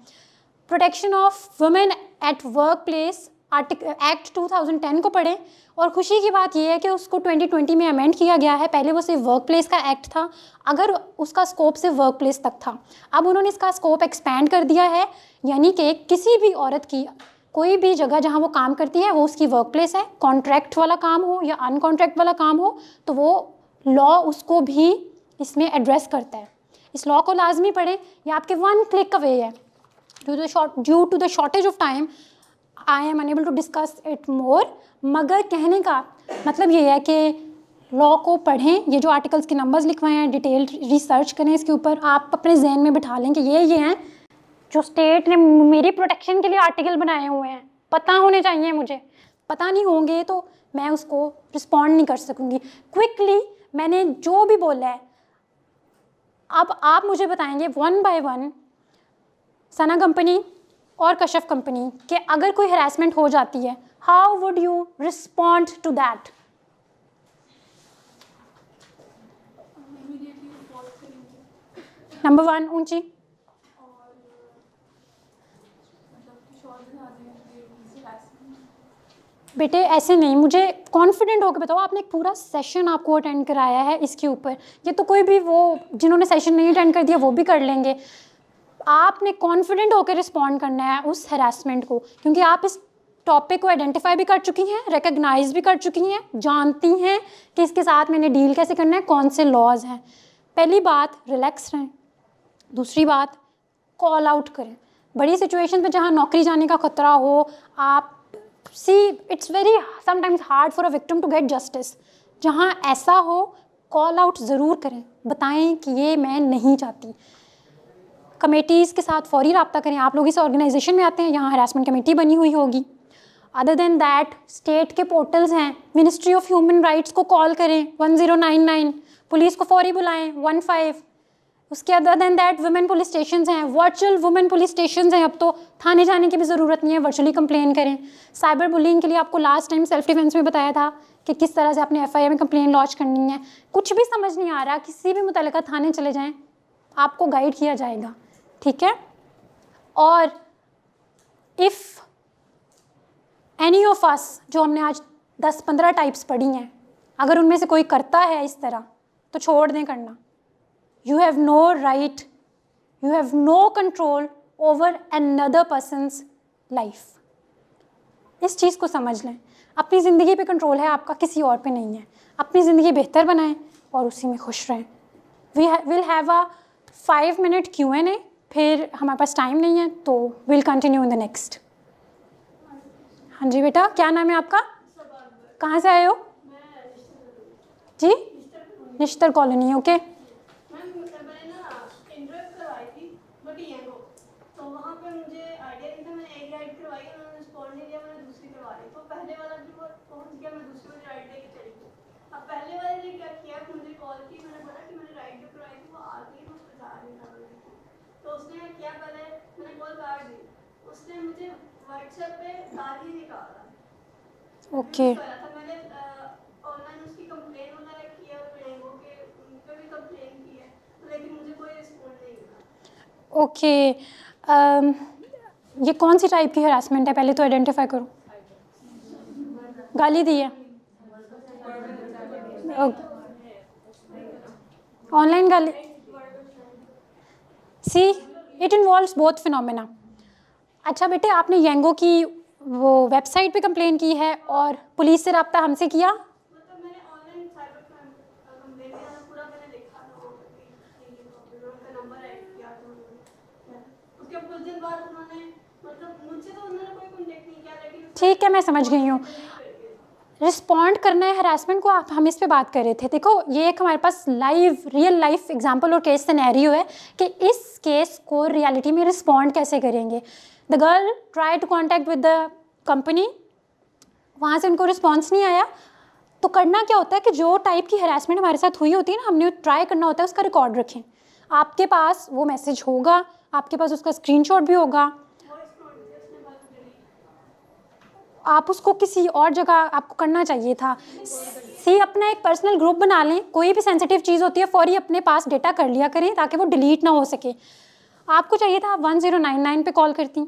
Protection of women at work place act 2010 को पढ़ें। और खुशी की बात यह है कि उसको 2020 में अमेंड किया गया है। पहले वो सिर्फ वर्क प्लेस का एक्ट था, अगर उसका स्कोप सिर्फ वर्क प्लेस तक था। अब उन्होंने इसका स्कोप एक्सपैंड कर दिया है, यानी कि किसी भी औरत की कोई भी जगह जहाँ वो काम करती है वो उसकी वर्क प्लेस है, कॉन्ट्रैक्ट वाला काम हो या अनकॉन्ट्रैक्ट वाला काम हो, तो वो लॉ उसको भी इसमें एड्रेस करता है। इस लॉ को लाजमी पढ़ें, ये आपके 1 क्लिक अवे है। Due to the shortage of time I am unable to discuss it more, मगर कहने का मतलब ये है कि लॉ को पढ़ें, ये जो आर्टिकल्स के नंबर्स लिखवाए हैं डिटेल रिसर्च करें इसके ऊपर, आप अपने जहन में बिठा लें कि ये हैं जो स्टेट ने मेरी प्रोटेक्शन के लिए आर्टिकल बनाए हुए हैं, पता होने चाहिए मुझे। पता नहीं होंगे तो मैं उसको रिस्पॉन्ड नहीं कर सकूँगी। क्विकली मैंने जो भी बोला है अब आप मुझे बताएंगे 1 by 1 सना कंपनी और कशफ कंपनी के अगर कोई हरासमेंट हो जाती है, how would you respond to that? Number 1 ऊंची, बेटे ऐसे नहीं, मुझे कॉन्फिडेंट होकर बताओ। आपने एक पूरा सेशन आपको अटेंड कराया है इसके ऊपर, ये तो कोई भी वो जिन्होंने सेशन नहीं अटेंड कर दिया वो भी कर लेंगे। आपने कॉन्फिडेंट होकर रिस्पॉन्ड करना है उस हरासमेंट को, क्योंकि आप इस टॉपिक को आइडेंटिफाई भी कर चुकी हैं, रिकग्नाइज भी कर चुकी हैं, जानती हैं कि इसके साथ मैंने डील कैसे करना है, कौन से लॉज हैं। पहली बात रिलैक्स रहें, दूसरी बात कॉल आउट करें। बड़ी सिचुएशन में जहाँ नौकरी जाने का ख़तरा हो, आप it's very sometimes hard for a victim to get justice, जहाँ ऐसा हो कॉल आउट ज़रूर करें, बताएं कि ये मैं नहीं चाहती। कमेटीज़ के साथ फौरी रब्ता करें। आप लोग इस ऑर्गेनाइजेशन में आते हैं, यहाँ हरासमेंट कमेटी बनी हुई होगी। अदर देन दैट स्टेट के पोर्टल्स हैं, मिनिस्ट्री ऑफ ह्यूमन राइट्स को कॉल करें 1099, पुलिस को फौरी बुलाएं 15। उसके other than that women police stations हैं, वर्चुअल वुमेन पुलिस स्टेशंस हैं, अब तो थाने जाने की भी ज़रूरत नहीं है, वर्चुअली कंप्लेन करें। साइबर बुलिंग के लिए आपको लास्ट टाइम सेल्फ डिफेंस में बताया था कि किस तरह से आपने FIR में कंप्लेन लॉन्च करनी है। कुछ भी समझ नहीं आ रहा, किसी भी मुतल्लिका थाने चले जाएँ, आपको गाइड किया जाएगा, ठीक है। और इफ़ एनी ऑफ अस, जो हमने आज 10-15 टाइप्स पढ़ी हैं, अगर उनमें से कोई करता है इस तरह तो छोड़ दें करना। You have no right, you have no control over another person's life. इस चीज़ को समझ लें, अपनी ज़िंदगी पे कंट्रोल है आपका, किसी और पे नहीं है। अपनी ज़िंदगी बेहतर बनाएं और उसी में खुश रहें। We'll have a 5-minute Q&A, फिर हमारे पास टाइम नहीं है तो we'll continue in the next। हाँ जी बेटा, क्या नाम है आपका? कहाँ से आए हो? जी, निश्तर कॉलोनी, ओके। उसने मुझे व्हाट्सएप पे गाली निकाला, ओके, मैंने ऑनलाइन उसकी कंप्लेन वगैरह किया, रेंगो के उनका भी कंप्लेन की है, लेकिन मुझे कोई रिस्पॉन्ड नहीं मिला। ओके, ये कौन सी टाइप की हरासमेंट है, पहले तो आइडेंटिफाई करो। गाली दी है, ऑनलाइन गाली। See it involves both phenomena. अच्छा बेटे, आपने येंगो की वो वेबसाइट पे कंप्लेन की है और पुलिस से रब्ता हमसे किया? मतलब मैंने ऑनलाइन साइबर क्राइम कंप्लेन किया था, पूरा मैंने देखा था, उनका नंबर ऐड किया था। उसके कुछ दिन बाद उन्होंने, मतलब मुझसे तो उन्होंने कोई कांटेक्ट नहीं किया, लेकिन ठीक है, मैं समझ गई हूँ। रिस्पॉन्ड करना है हरासमेंट को, हम इस पे बात कर रहे थे। देखो, ये एक हमारे पास लाइव रियल लाइफ एग्जांपल और केस सिनेरियो है कि इस केस को रियलिटी में रिस्पॉन्ड कैसे करेंगे। The girl try to contact with the company, वहाँ से उनको रिस्पॉन्स नहीं आया, तो करना क्या होता है कि जो टाइप की हरासमेंट हमारे साथ हुई होती है ना, हमने ट्राई करना होता है उसका रिकॉर्ड रखें। आपके पास वो मैसेज होगा, आपके पास उसका स्क्रीनशॉट भी होगा, आप उसको किसी और जगह आपको करना चाहिए था। सी अपना एक पर्सनल ग्रुप बना लें, कोई भी सेंसिटिव चीज़ होती है फौरी अपने पास डेटा कर लिया करें ताकि वो डिलीट ना हो सके। आपको चाहिए था आप 1099 पे कॉल करती,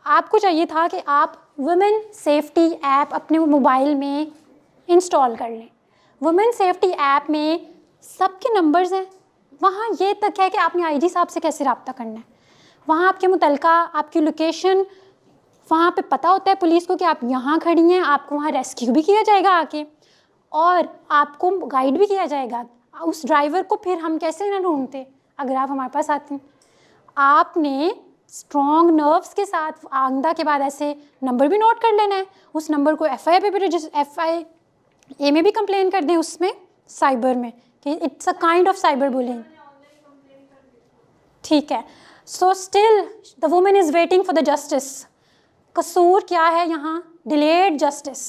आपको चाहिए था कि आप वुमेन सेफ्टी ऐप अपने मोबाइल में इंस्टॉल कर लें। वुमेन सेफ्टी ऐप में सबके नंबर्स हैं, वहाँ ये तक है कि आपने आईजी साहब से कैसे रब्ता करना है, वहाँ आपके मुतलका आपकी लोकेशन वहाँ पे पता होता है पुलिस को कि आप यहाँ खड़ी हैं, आपको वहाँ रेस्क्यू भी किया जाएगा आके, और आपको गाइड भी किया जाएगा। उस ड्राइवर को फिर हम कैसे ना ढूंढते अगर आप हमारे पास आती। आपने स्ट्रॉन्ग नर्व्स के साथ आंदा के बाद ऐसे नंबर भी नोट कर लेना है, उस नंबर को FIA पे भी FIA में भी कंप्लेन कर दें, उसमें साइबर में, कि it's a kind of cyber bullying. ठीक है, so still the women is waiting for the justice. कसूर क्या है यहाँ? Delayed justice.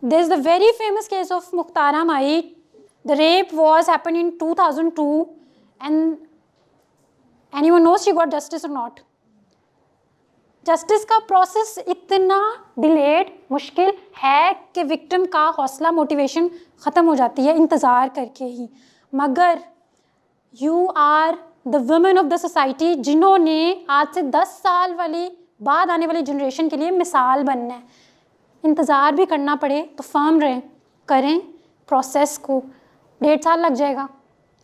There is the very famous case of Mukhtara Mai. The rape was happen in 2002 and anyone knows she got justice or not? Justice का प्रोसेस इतना डिलेड मुश्किल है कि विक्टिम का हौसला मोटिवेशन ख़त्म हो जाती है इंतज़ार करके ही। मगर you are the women of the society जिन्होंने आज से 10 साल वाली बाद आने वाली जनरेशन के लिए मिसाल बनना है। इंतज़ार भी करना पड़े तो फर्म रहें, करें प्रोसेस को। 1.5 साल लग जाएगा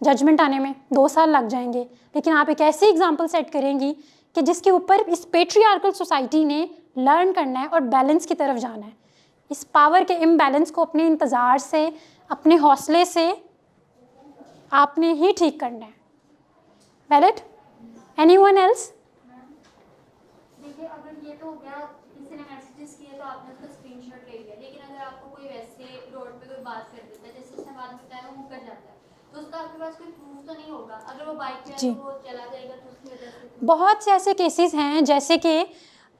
जजमेंट आने में, 2 साल लग जाएंगे, लेकिन आप एक ऐसी एग्जांपल सेट करेंगी कि जिसके ऊपर इस पेट्रियार्कल सोसाइटी ने लर्न करना है और बैलेंस की तरफ जाना है। इस पावर के इम्बैलेंस को अपने इंतज़ार से, अपने हौसले से आपने ही ठीक करना है। वैलिड? Anyone else? देखिए, अगर ये तो हो गया किसी ने मैसेजेस किए तो आपने उसका स्क्रीनशॉट ले लिया, लेकिन अगर आपको कोई वैसे रोड पे कोई बात कर देता है, जैसे उसने बाद में बताया वो मुकर जाता है, तो उसका आपके पास कोई प्रूफ तो नहीं होगा। अगर वो बाइक पे है तो वो चला जाएगा, तो उसकी वजह से बहुत से ऐसे केसेस हैं,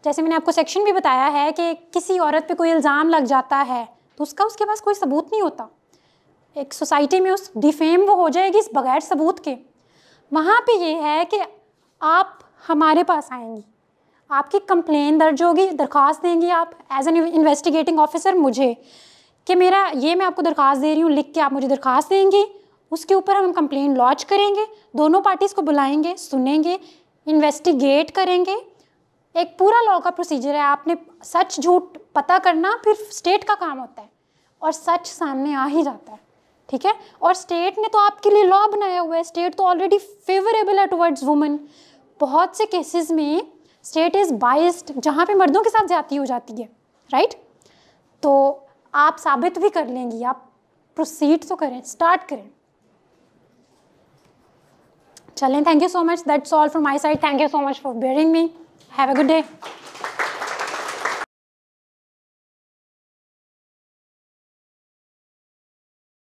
जैसे मैंने आपको सेक्शन भी बताया है कि किसी औरत पे कोई इल्ज़ाम लग जाता है तो उसके पास कोई सबूत नहीं होता। एक सोसाइटी में उस डिफेम वो हो जाएगी इस बगैर सबूत के। वहाँ पे ये है कि आप हमारे पास आएंगी, आपकी कंप्लेन दर्ज होगी, दरख्वास्त देंगी आप एज एन इन्वेस्टिगेटिंग ऑफिसर मुझे, कि मेरा ये मैं आपको दरख्वास्त दे रही हूँ, लिख के आप मुझे दरख्वास्त देंगी, उसके ऊपर हम कंप्लेन लॉन्च करेंगे, दोनों पार्टीज़ को बुलाएंगे, सुनेंगे, इन्वेस्टिगेट करेंगे। एक पूरा लॉ का प्रोसीजर है। आपने सच झूठ पता करना फिर स्टेट का काम होता है, और सच सामने आ ही जाता है। ठीक है, और स्टेट ने तो आपके लिए लॉ बनाया हुआ है, स्टेट तो ऑलरेडी फेवरेबल है टुवर्ड्स वुमेन। बहुत से केसेस में स्टेट इज़ बाइस्ड, जहाँ पे मर्दों के साथ ज़्यादती हो जाती है, राइट? तो आप साबित भी कर लेंगी, आप प्रोसीड तो करें, स्टार्ट करें। चलें, thank you so much, that's all from my side. Thank you so much for bearing me. Have a good day.